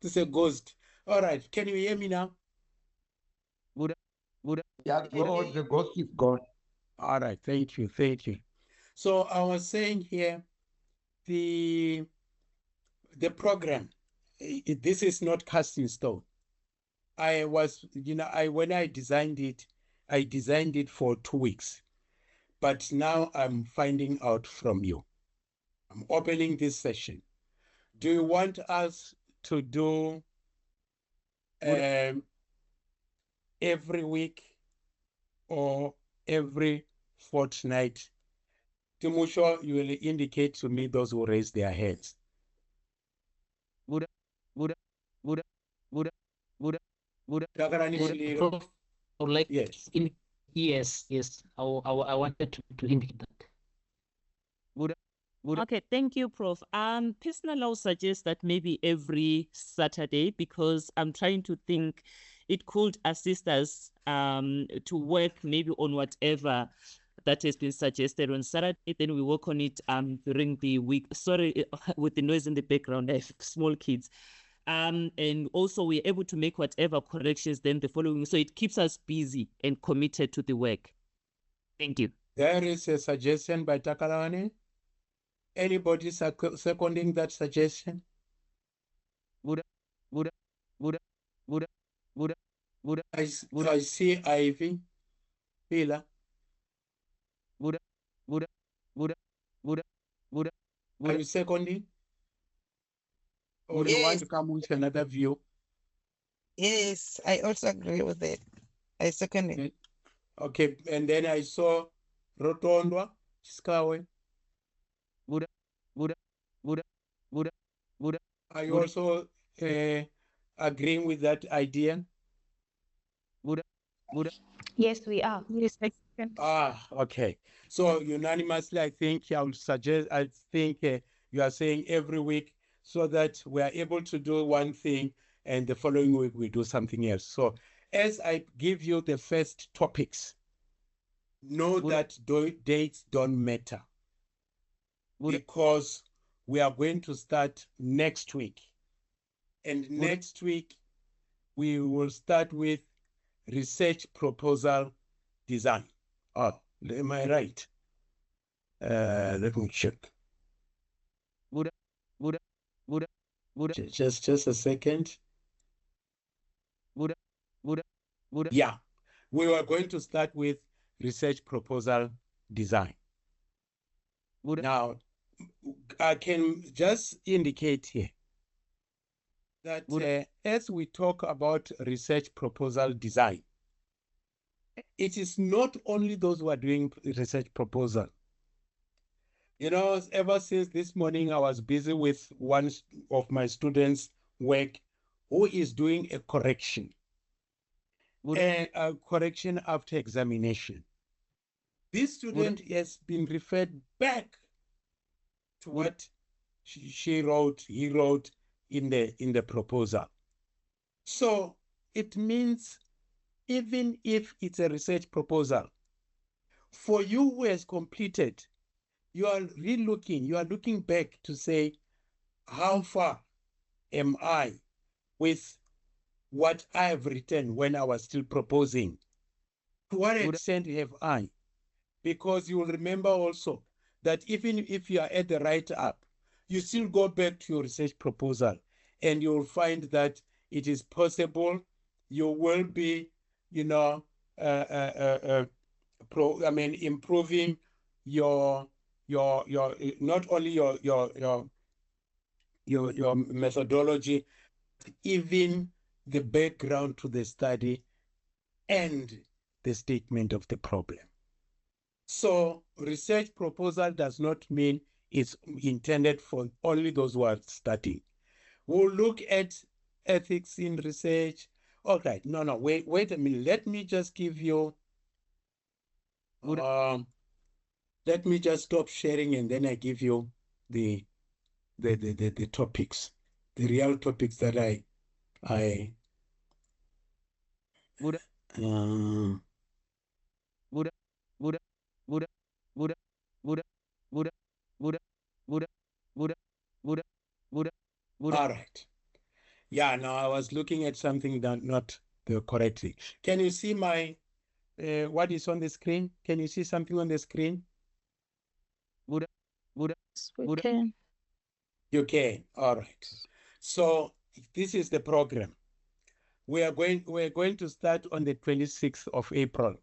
It's a ghost. All right. Can you hear me now? Yeah, God, the ghost is gone. All right. Thank you. Thank you. So I was saying here, the program, this is not cast in stone. I was, when I designed it for 2 weeks. But now I'm finding out from you. I'm opening this session. Do you want us to do every week or every fortnight? Timusho, you will indicate to me those who raise their hands. Prof, I would like Yes. Yes. I wanted to indicate that. Okay, thank you, Prof. Personally, I would suggest that maybe every Saturday because I'm trying to think it could assist us to work maybe on whatever that has been suggested on Saturday. Then we work on it during the week. Sorry, with the noise in the background, I have small kids. And also we're able to make whatever corrections then the following. So it keeps us busy and committed to the work. Thank you. There is a suggestion by Takalani. Anybody seconding that suggestion? I see Ivy. Pila. Are you seconding? Or you want Yes. to come with another view? Yes, I also agree with it. I second it. Okay, and then I saw Rotondwa Skawe. Are you also agreeing with that idea? Yes, we are. Yes, I second. Ah, okay. So unanimously, I think I think you are saying every week so that we are able to do one thing and the following week we do something else. So as I give you the first topics, know that dates don't matter because we are going to start next week. And next week, we will start with research proposal design. Oh, am I right? Let me check. Just a second. Yeah, we were going to start with research proposal design. Now, I can just indicate here that as we talk about research proposal design, it is not only those who are doing research proposal. You know, ever since this morning, I was busy with one of my students' work who is doing a correction, a correction after examination. This student has been referred back to what he wrote in the proposal. So it means even if it's a research proposal, for you who has completed, you are looking back to say, how far am I with what I have written when I was still proposing? To what extent have I? Because you will remember also that even if you are at the write-up, you still go back to your research proposal and you'll find that it is possible you will be, improving your not only your methodology, even the background to the study and the statement of the problem. So research proposal does not mean it's intended for only those who are studying. We'll look at ethics in research. All right, no, wait a minute. Let me just give you, let me just stop sharing and then I give you the topics, the real topics that all right. Yeah, no, I was looking at something that not the correct thing. Can you see my, what is on the screen? Can you see something on the screen? We can. You can, all right. So this is the program. We're going to start on the 26th of April.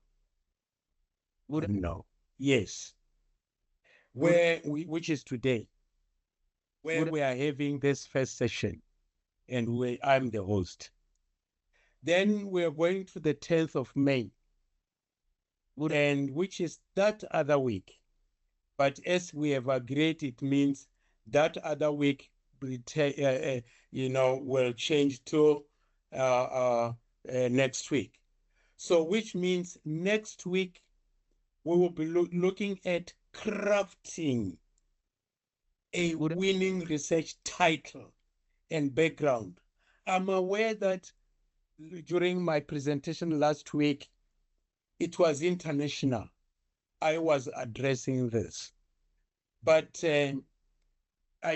No, yes. Which is today, where we are having this first session and I'm the host. Then we're going to the 10th of May, and which is that other week. But as we have agreed, it means that other week will change to next week. So which means next week we will be looking at crafting a winning research title and background. I'm aware that during my presentation last week, it was international. I was addressing this. But I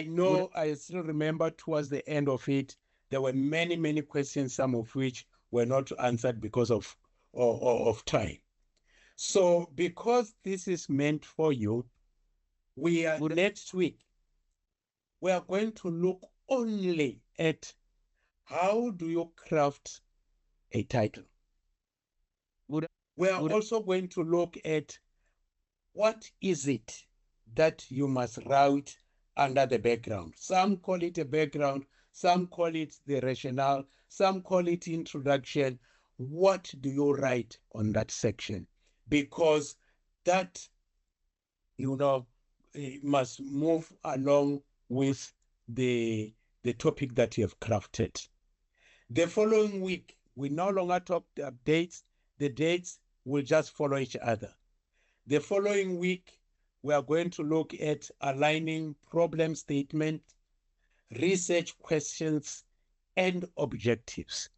know, I still remember towards the end of it, there were many, many questions, some of which were not answered because of time. So because this is meant for you, next week, we are going to look only at how do you craft a title. We are also going to look at what is it that you must write under the background. Some call it a background, some call it the rationale, some call it introduction. what do you write on that section? Because that, must move along with the topic that you have crafted. The following week, we no longer talk the dates. The dates will just follow each other. The following week, we are going to look at aligning problem statement, research questions, and objectives,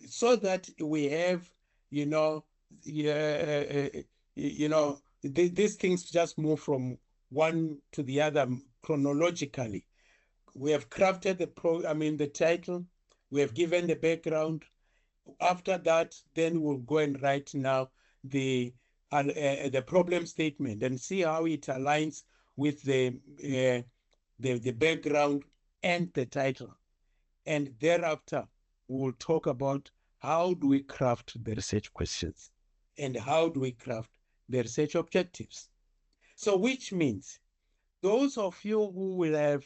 so that we have, these things just move from one to the other chronologically. We have crafted the title, we have given the background. After that, then we'll go and write now the problem statement and see how it aligns with the background and the title. And thereafter, we'll talk about how do we craft the research questions and how do we craft the research objectives. So which means those of you who will have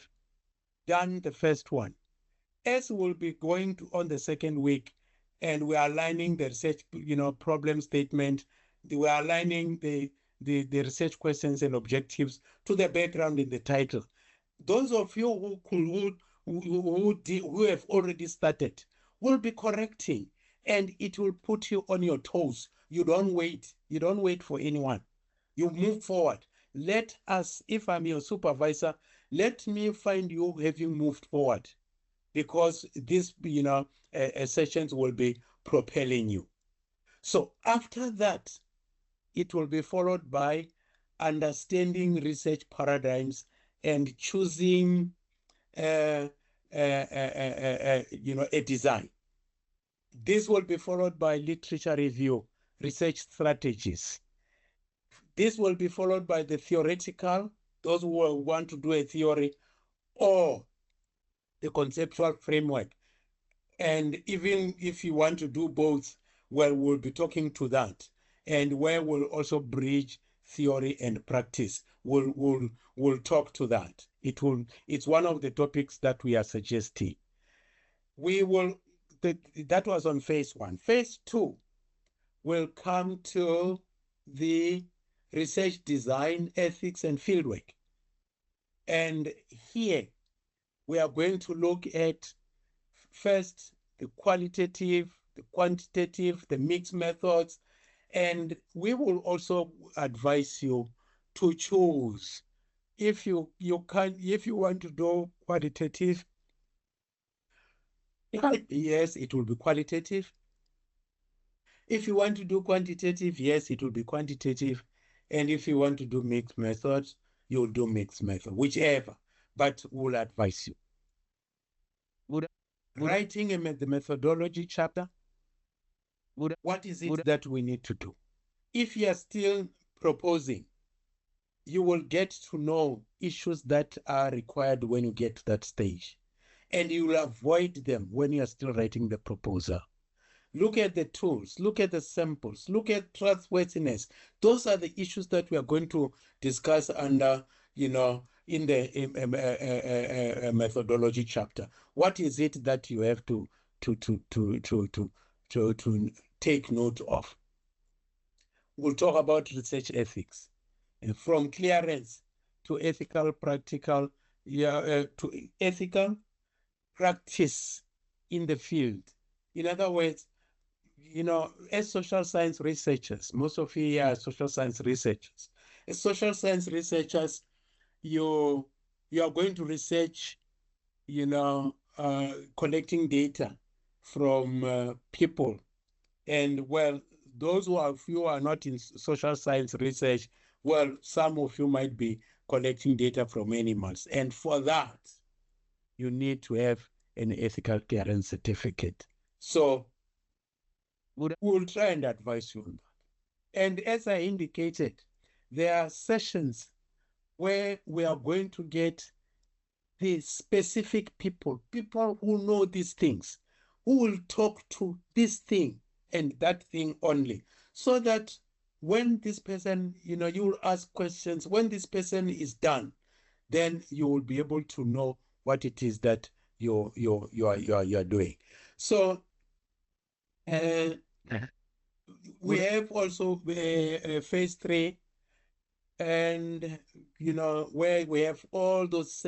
done the first one, as we'll be going on the second week, and we are aligning the research, problem statement, we are aligning the research questions and objectives to the background in the title. Those of you who have already started will be correcting, and it will put you on your toes. You don't wait. You don't wait for anyone. You move forward. Let us, if I'm your supervisor, let me find you having moved forward, because these, sessions will be propelling you. So after that, it will be followed by understanding research paradigms and choosing a design. This will be followed by literature review, research strategies. This will be followed by the theoretical, those who will want to do a theory, or the conceptual framework. And even if you want to do both, well, we'll be talking to that. And where we'll also bridge theory and practice. We'll talk to that. It's one of the topics that we are suggesting. That was on phase 1. Phase 2 will come to the research design, ethics, and fieldwork. And here we are going to look at first the qualitative, the quantitative, the mixed methods, and we will also advise you to choose. If you want to do qualitative, yes, it will be qualitative. If you want to do quantitative, yes, it will be quantitative. And if you want to do mixed methods, you'll do mixed method, whichever, but we'll advise you. Writing the methodology chapter, what is it that we need to do? If you are still proposing, you will get to know issues that are required when you get to that stage, and you will avoid them when you are still writing the proposal. Look at the tools, look at the samples, look at trustworthiness. Those are the issues that we are going to discuss under, in the methodology chapter. What is it that you have to take note of? We'll talk about research ethics, and from clearance to ethical, practical, to ethical practice in the field. In other words, as social science researchers, most of you are social science researchers. As social science researchers, you are going to research, collecting data from people. And well, those of you are not in social science research, well, some of you might be collecting data from animals. And for that, you need to have an ethical clearance certificate. So we'll try and advise you on that. And as I indicated, there are sessions where we are going to get the specific people who know these things, who will talk to this thing and that thing only, so that when this person, you will ask questions, when this person is done, then you will be able to know what it is that you are doing. So Uh, we have also phase 3, and where we have all those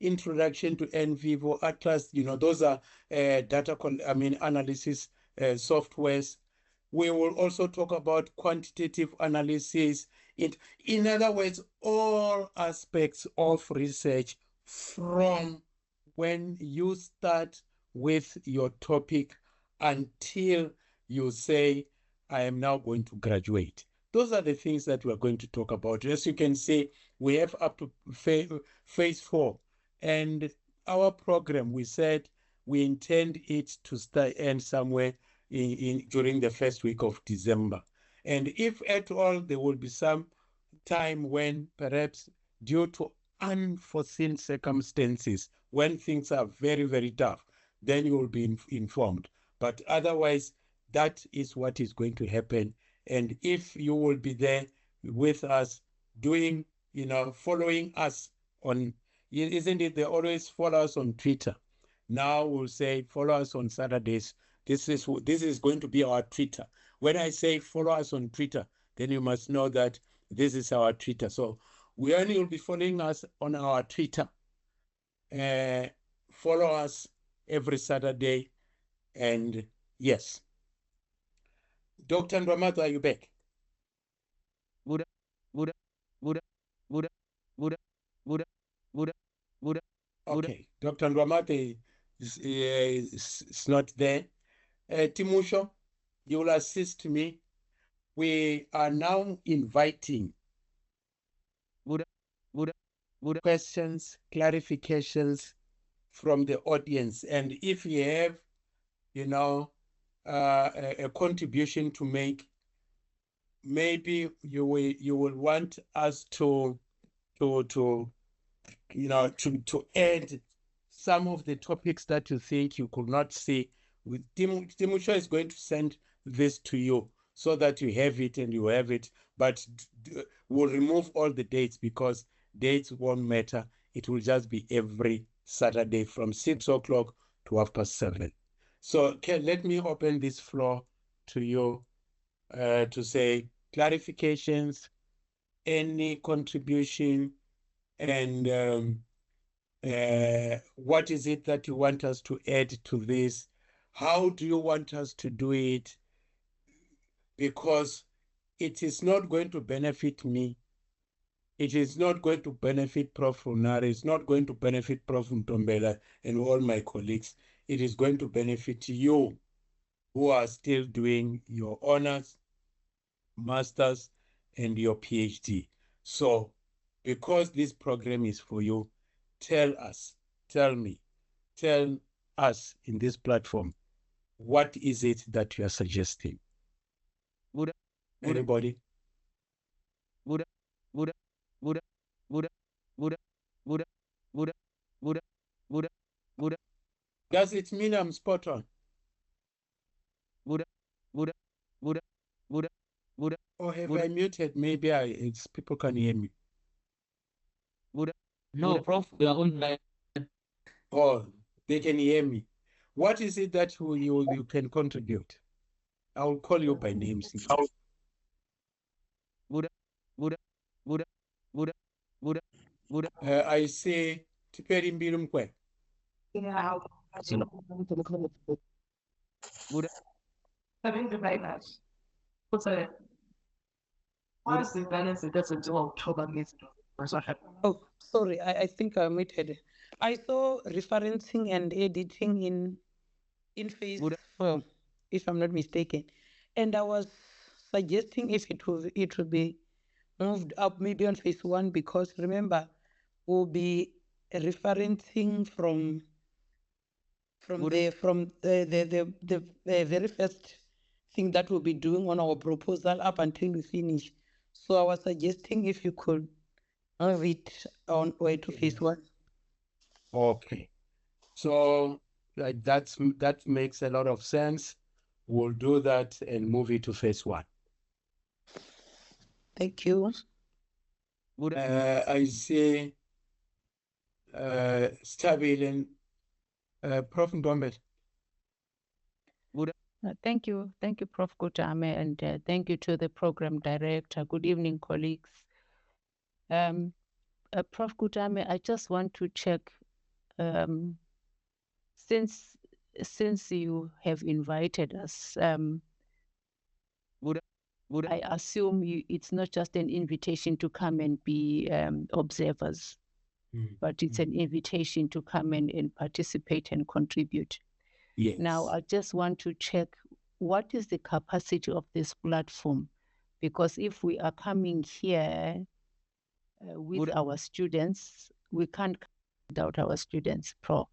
introduction to N vivo atlas, those are analysis softwares. We will also talk about quantitative analysis. In other words, all aspects of research from when you start with your topic until you say, I am now going to graduate. Those are the things that we're going to talk about. As you can see, we have up to phase 4. And our program, we said we intend it to end somewhere during the first week of December. And if at all there will be some time when perhaps due to unforeseen circumstances, when things are very, very tough, then you will be informed. But otherwise, that is what is going to happen. And if you will be there with us doing, following us on, isn't it, they always follow us on Twitter. Now we'll say follow us on Saturdays. This is going to be our Twitter. When I say follow us on Twitter, then you must know that this is our Twitter. So we only will be following us on our Twitter. Follow us every Saturday. And yes. Dr. Ndwamatu, are you back? Okay, Dr. Ndwamatu is not there. Timusho, you will assist me. We are now inviting questions, clarifications from the audience. And if you have, a contribution to make, maybe you will want us to add some of the topics that you think you could not see. Timusho is going to send this to you so that you have it and you have it, but we'll remove all the dates because dates won't matter. It will just be every Saturday from 6 o'clock to 7:30. So let me open this floor to you to say clarifications, any contribution, and what is it that you want us to add to this? How do you want us to do it? Because it is not going to benefit me. It is not going to benefit Prof. Runare. It's not going to benefit Prof. Ntombela and all my colleagues. It is going to benefit you who are still doing your honors, masters, and your PhD. So, because this program is for you, tell us in this platform, what is it that you are suggesting? Anybody? Does it mean I'm spot on? Or have I muted? Maybe people can hear me. No, Prof, we are online. Oh, they can hear me. What is it that you can contribute? I will call you by names. I say Tiperi Mbirumkwe. Yeah. Having the right match. What's that? What is the balance that doesn't do October means? Oh, sorry, I think I omitted. I saw referencing and editing in phase 4, if I'm not mistaken. And I was suggesting if it would be moved up maybe on phase 1, because remember, we'll be referencing from the very first thing that we'll be doing on our proposal up until we finish. So I was suggesting if you could move it on way to phase 1. Okay. So that makes a lot of sense. We'll do that and move it to phase 1. Thank you. I see Stabile and Prof. Ndombele. Thank you, Prof. Kutame, and thank you to the program director. Good evening, colleagues. Prof. Kutame, I just want to check, since you have invited us, I assume it's not just an invitation to come and be observers, but it's an invitation to come and participate and contribute. Yes. Now, I just want to check, what is the capacity of this platform? Because if we are coming here with our students, we can't come without our students, Prof.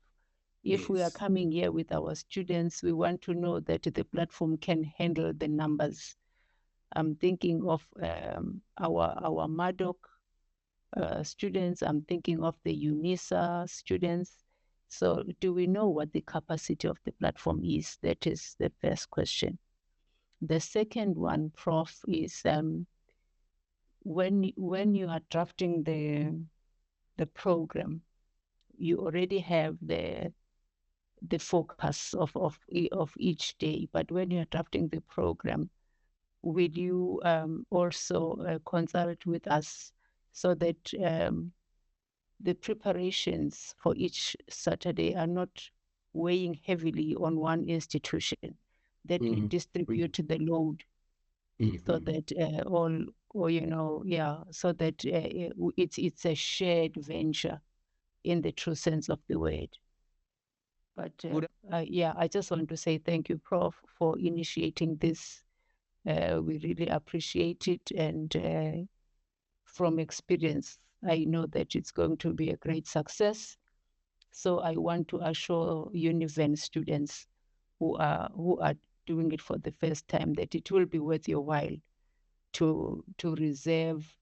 If we are Yes. coming here with our students, we want to know that the platform can handle the numbers. I'm thinking of our MADOC students. I'm thinking of the UNISA students. So do we know what the capacity of the platform is? That is the first question. The second one, Prof, is when you are drafting the program, you already have the focus of each day. But when you are drafting the program, will you also consult with us so that the preparations for each Saturday are not weighing heavily on one institution, that we distribute the load so that so that it's a shared venture in the true sense of the word. But I just want to say thank you, Prof, for initiating this. We really appreciate it, and from experience, I know that it's going to be a great success. So I want to assure Univen students who are doing it for the first time that it will be worth your while to reserve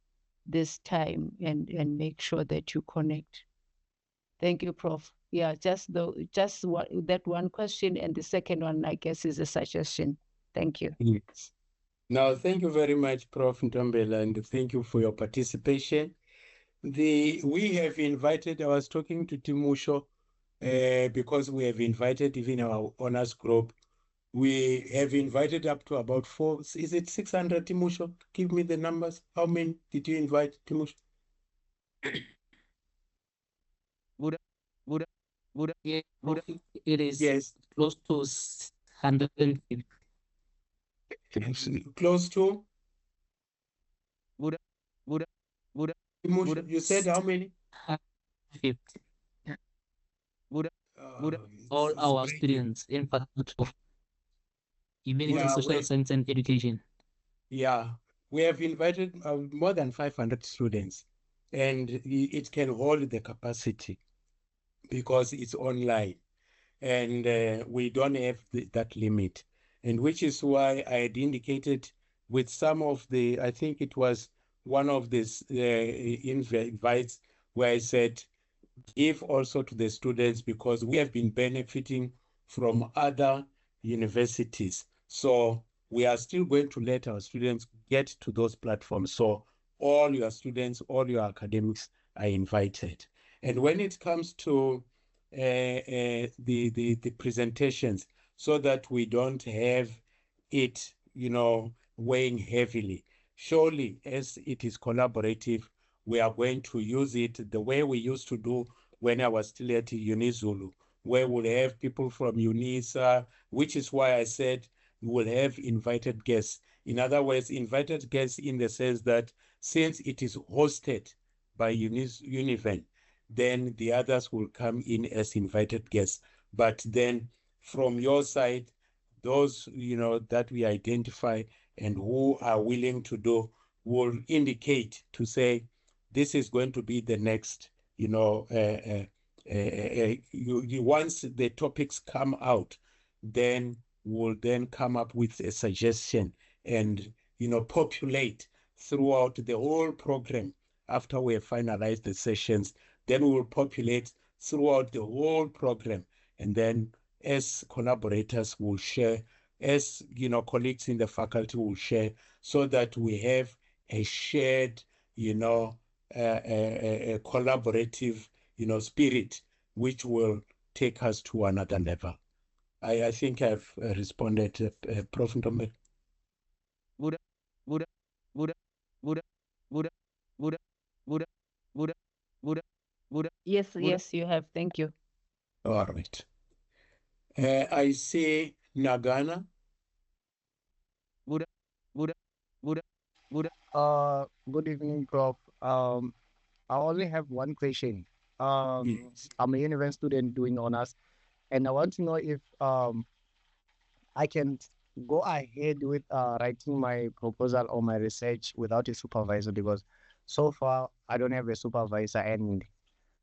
this time and make sure that you connect. Thank you, Prof. Yeah, just that one question, and the second one, I guess, is a suggestion. Thank you. Yes. Now, thank you very much, Prof. Ntombela, and thank you for your participation. We have invited, I was talking to Timusho, because we have invited even our honors group. We have invited up to about 4, is it 600, Timusho? Give me the numbers. How many did you invite, Timusho? Yeah, Prof, it is Yes. close to 150. Close to? Timusho, you said how many? 150. All It's our breaking. students in Faculty of Humanity, Yeah, Social Science and Education. Yeah, we have invited more than 500 students, and it can hold the capacity because it's online, and we don't have that limit. And which is why I had indicated with some of the, I think it was one of these invites where I said, give also to the students because we have been benefiting from other universities. So we are still going to let our students get to those platforms. So all your students, all your academics are invited. And when it comes to the presentations, so that we don't have it, weighing heavily, surely as it is collaborative, we are going to use it the way we used to do when I was still at UniZulu, where we'll have people from UNISA, which is why I said we will have invited guests. In other words, invited guests in the sense that since it is hosted by Univen, then the others will come in as invited guests. But then from your side, those that we identify and who are willing to do will indicate to say this is going to be the next, once the topics come out, then we'll then come up with a suggestion and populate throughout the whole program. After we have finalized the sessions, then we will populate throughout the whole program, and then as collaborators will share, as colleagues in the faculty will share, so that we have a shared a collaborative spirit which will take us to another level. I think I've responded, Prof. Ntombe. Yes, yes, you have. Thank you. All right. I see Nagana. Good evening, Prof. I only have one question. Yes. I'm a university student doing honors, and I want to know if I can go ahead with writing my proposal or my research without a supervisor, because so far I don't have a supervisor and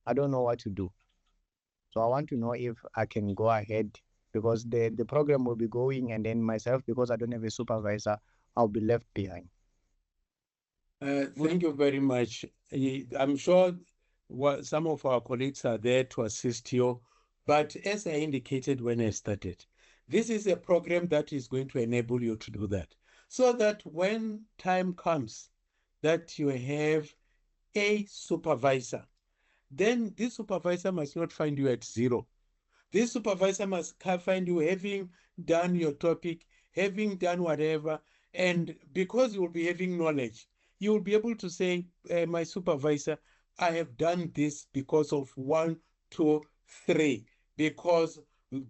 I don't know what to do. So I want to know if I can go ahead, because the program will be going, and then myself, because I don't have a supervisor, I'll be left behind. Thank you very much. I'm sure some of our colleagues are there to assist you, but as I indicated when I started, this is a program that is going to enable you to do that, so that when time comes that you have a supervisor, then this supervisor must not find you at zero. This supervisor must find you having done your topic, having done whatever, and because you will be having knowledge, you will be able to say, my supervisor, I have done this because of 1, 2, 3, because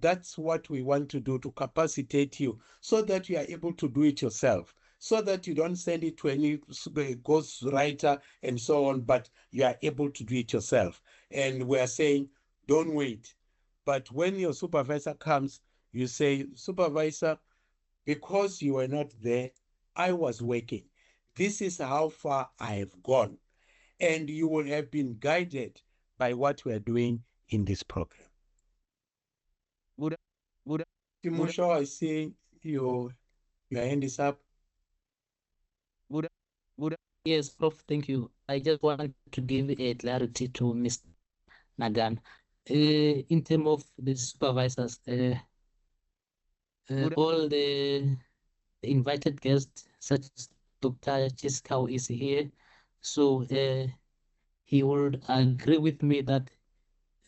that's what we want to do, to capacitate you so that you are able to do it yourself, so that you don't send it to any ghostwriter and so on, but you are able to do it yourself. And we are saying, don't wait. But when your supervisor comes, you say, supervisor, because you were not there, I was working. This is how far I have gone. And you will have been guided by what we are doing in this program. Timusho, I see your hand is up. Yes, Prof, thank you. I just want to give a clarity to Mr. Nagan. In terms of the supervisors, all the invited guests, such as Dr. Chiskau is here, so he would agree with me that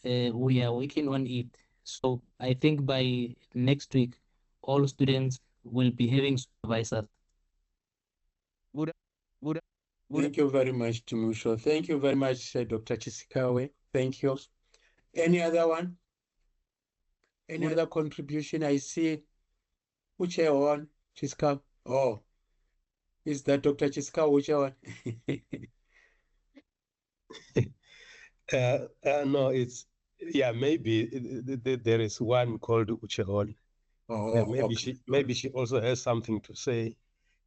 we are working on it. So I think by next week, all students will be having supervisors. Thank you very much, Timusho. Thank you very much, Dr. Chisikawe. Thank you. Any other one? Any other contribution? I see which one, Chisikawe. Oh, is that Dr. Chisikawe? Which one? No, it's maybe there is one called Uchehon. Maybe she also has something to say.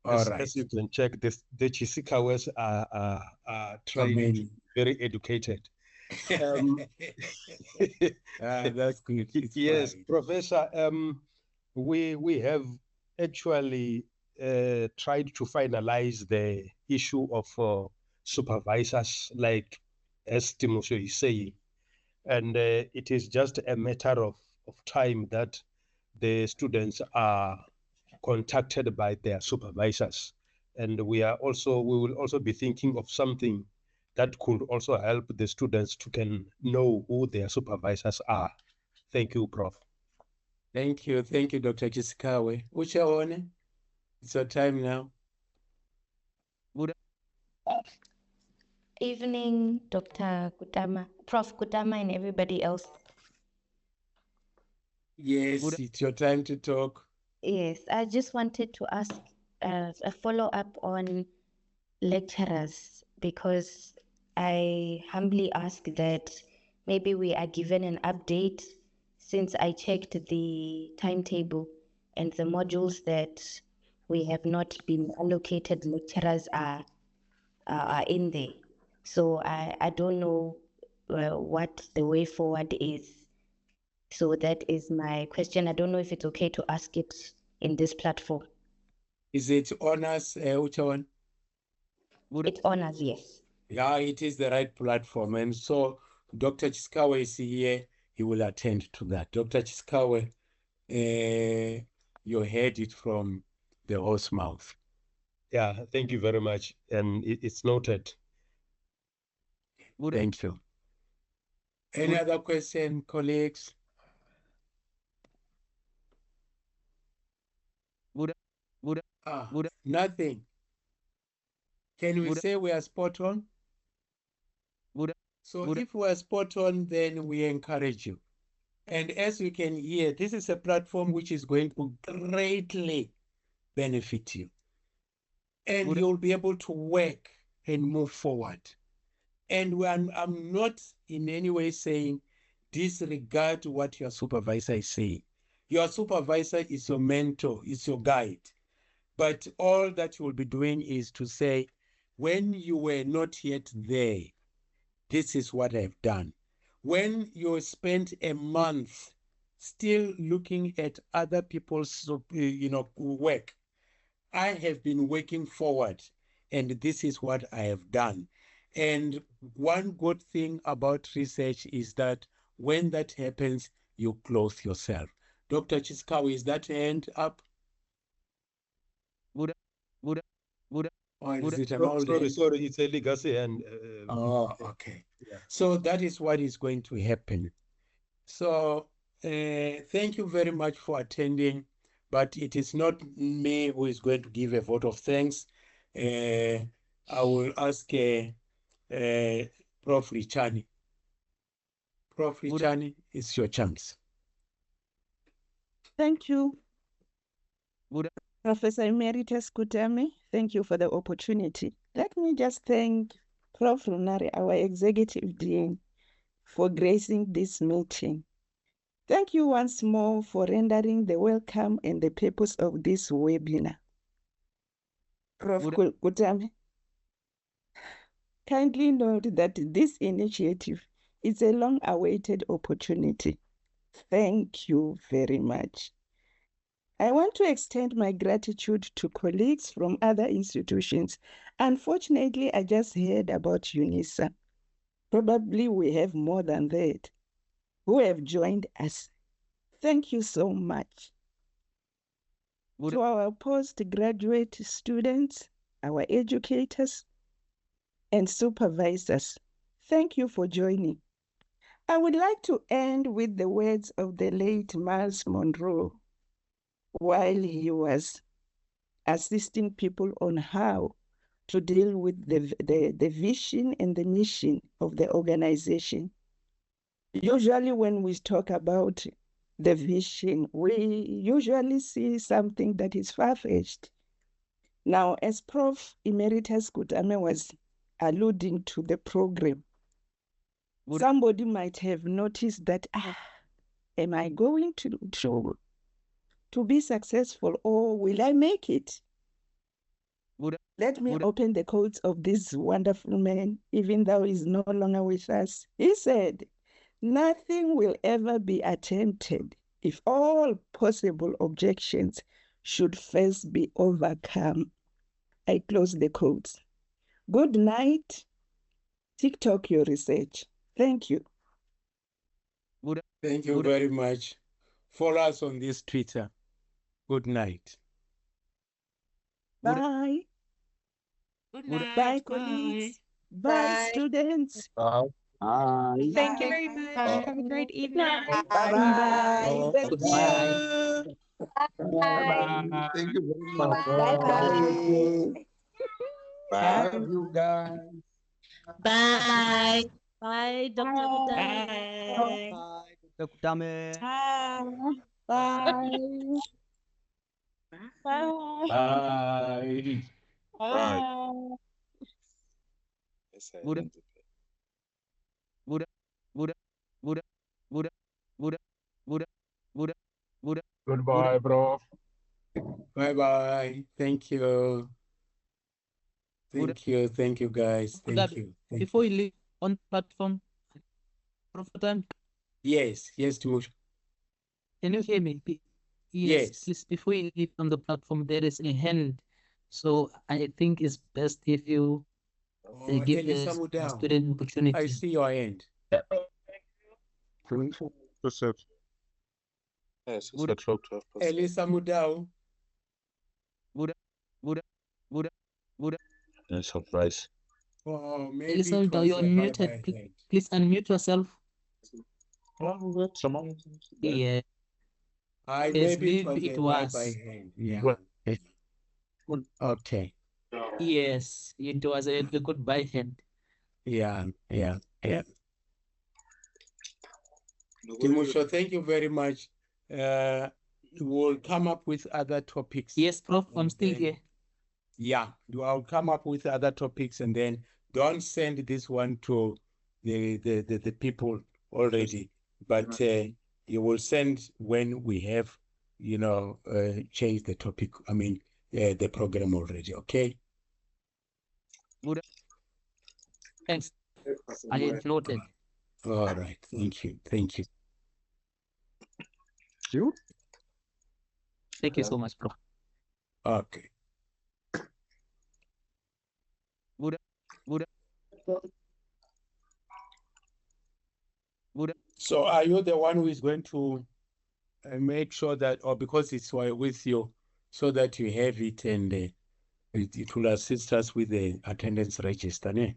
As you can check, the Chisikawes are trying to be very educated. That's good. Yes, fine. Professor, we have actually tried to finalize the issue of supervisors, like as Timothy is saying. And it is just a matter of time that the students are contacted by their supervisors. And we will also be thinking of something that could also help the students to can know who their supervisors are. Thank you, Prof. Thank you, Dr. Chisikawe. Uchaone, it's your time now. Evening, Dr. Kutama, Prof. Kutama, and everybody else. Yes, it's your time to talk. Yes, I just wanted to ask a follow-up on lecturers, because I humbly ask that maybe we are given an update, since I checked the timetable and the modules that we have not been allocated lecturers are in there. So I don't know what the way forward is. So that is my question. I don't know if it's okay to ask it in this platform. Is it honors, which one? It's honors, yes. Yeah, it is the right platform. And so Dr. Chisikawe is here. He will attend to that. Dr. Chisikawe, you heard it from the horse mouth. Yeah, thank you very much. And it's noted. Thank you. Any other question, colleagues? Nothing. Can we say we are spot on? So if we are spot on, then we encourage you. And as you can hear, this is a platform which is going to greatly benefit you. And you'll be able to work and move forward. And I'm not in any way saying disregard what your supervisor is saying. Your supervisor is your mentor, is your guide. But all that you will be doing is to say, when you were not yet there, this is what I've done. When you spent a month still looking at other people's work, I have been working forward, and this is what I have done. And one good thing about research is that when that happens, you clothe yourself. Dr. Chiskawa, is that hand up? Or is it an old hand? Sorry, it's a legacy and. Oh, okay. Yeah. So that is what is going to happen. So thank you very much for attending, but it is not me who is going to give a vote of thanks. I will ask Prof. Richani. Prof. Richani, it's your chance. Thank you, Professor Emeritus Kutame. Thank you for the opportunity. Let me just thank Prof. Lunari, our Executive Dean, for gracing this meeting. Thank you once more for rendering the welcome and the purpose of this webinar. Prof. Kutame, kindly note that this initiative is a long-awaited opportunity. Thank you very much. I want to extend my gratitude to colleagues from other institutions. Unfortunately, I just heard about UNISA. Probably we have more than that who have joined us. Thank you so much. To our postgraduate students, our educators, and supervisors, thank you for joining. I would like to end with the words of the late Miles Monroe while he was assisting people on how to deal with the vision and the mission of the organization. Usually when we talk about the vision, we usually see something that is far-fetched. Now, as Prof. Emeritus Kutame was alluding to the program, somebody might have noticed that, am I going to be successful, or will I make it? Let me open the quotes of this wonderful man, even though he's no longer with us. He said, "Nothing will ever be attempted if all possible objections should first be overcome." I close the quotes. Good night. TikTok your research. Thank you. Thank you very much. Follow us on this Twitter. Good night. Bye. Good night. Bye, colleagues. Bye, students. Thank you very much. Have a great evening. Bye-bye. Goodbye. Bye. Thank you very much. Bye-bye. Love you guys. Bye. Bye, Dr. Kutame. Bye, Dr. Kutame. Bye. Bye. Goodbye, bro. Bye-bye. Thank you. Thank you, guys. Thank you. Before you leave on platform, Prophet, Yes, Timusha. can you hear me? Yes. Please, before you leave on the platform, there is a hand. So I think it's best if you give the student opportunity. I see your hand. Elisa Mudau. Surprise. Oh, maybe Elisa, it was you're a muted. bye-bye hand. Please unmute yourself. Yeah. I Yes, maybe it was maybe it a was. by hand. Yeah. Well, Okay. Yes, it was a good by hand. Yeah. Timusho, thank you very much. We'll come up with other topics. Yes, Prof, I'm and still then- here. Yeah, I'll come up with other topics and then don't send this one to the people already, but you will send when we have, changed the topic. I mean, the program already. Okay. Thanks. I have noted. All right. Thank you. Thank you so much, Prof. Okay. So are you the one who is going to make sure that, or because it's with you, so that you have it and it will assist us with the attendance register, ne?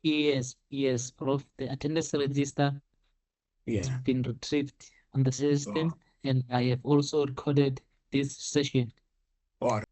Yes, Prof. The attendance register has Yeah. been retrieved on the system, and I have also recorded this session. All right.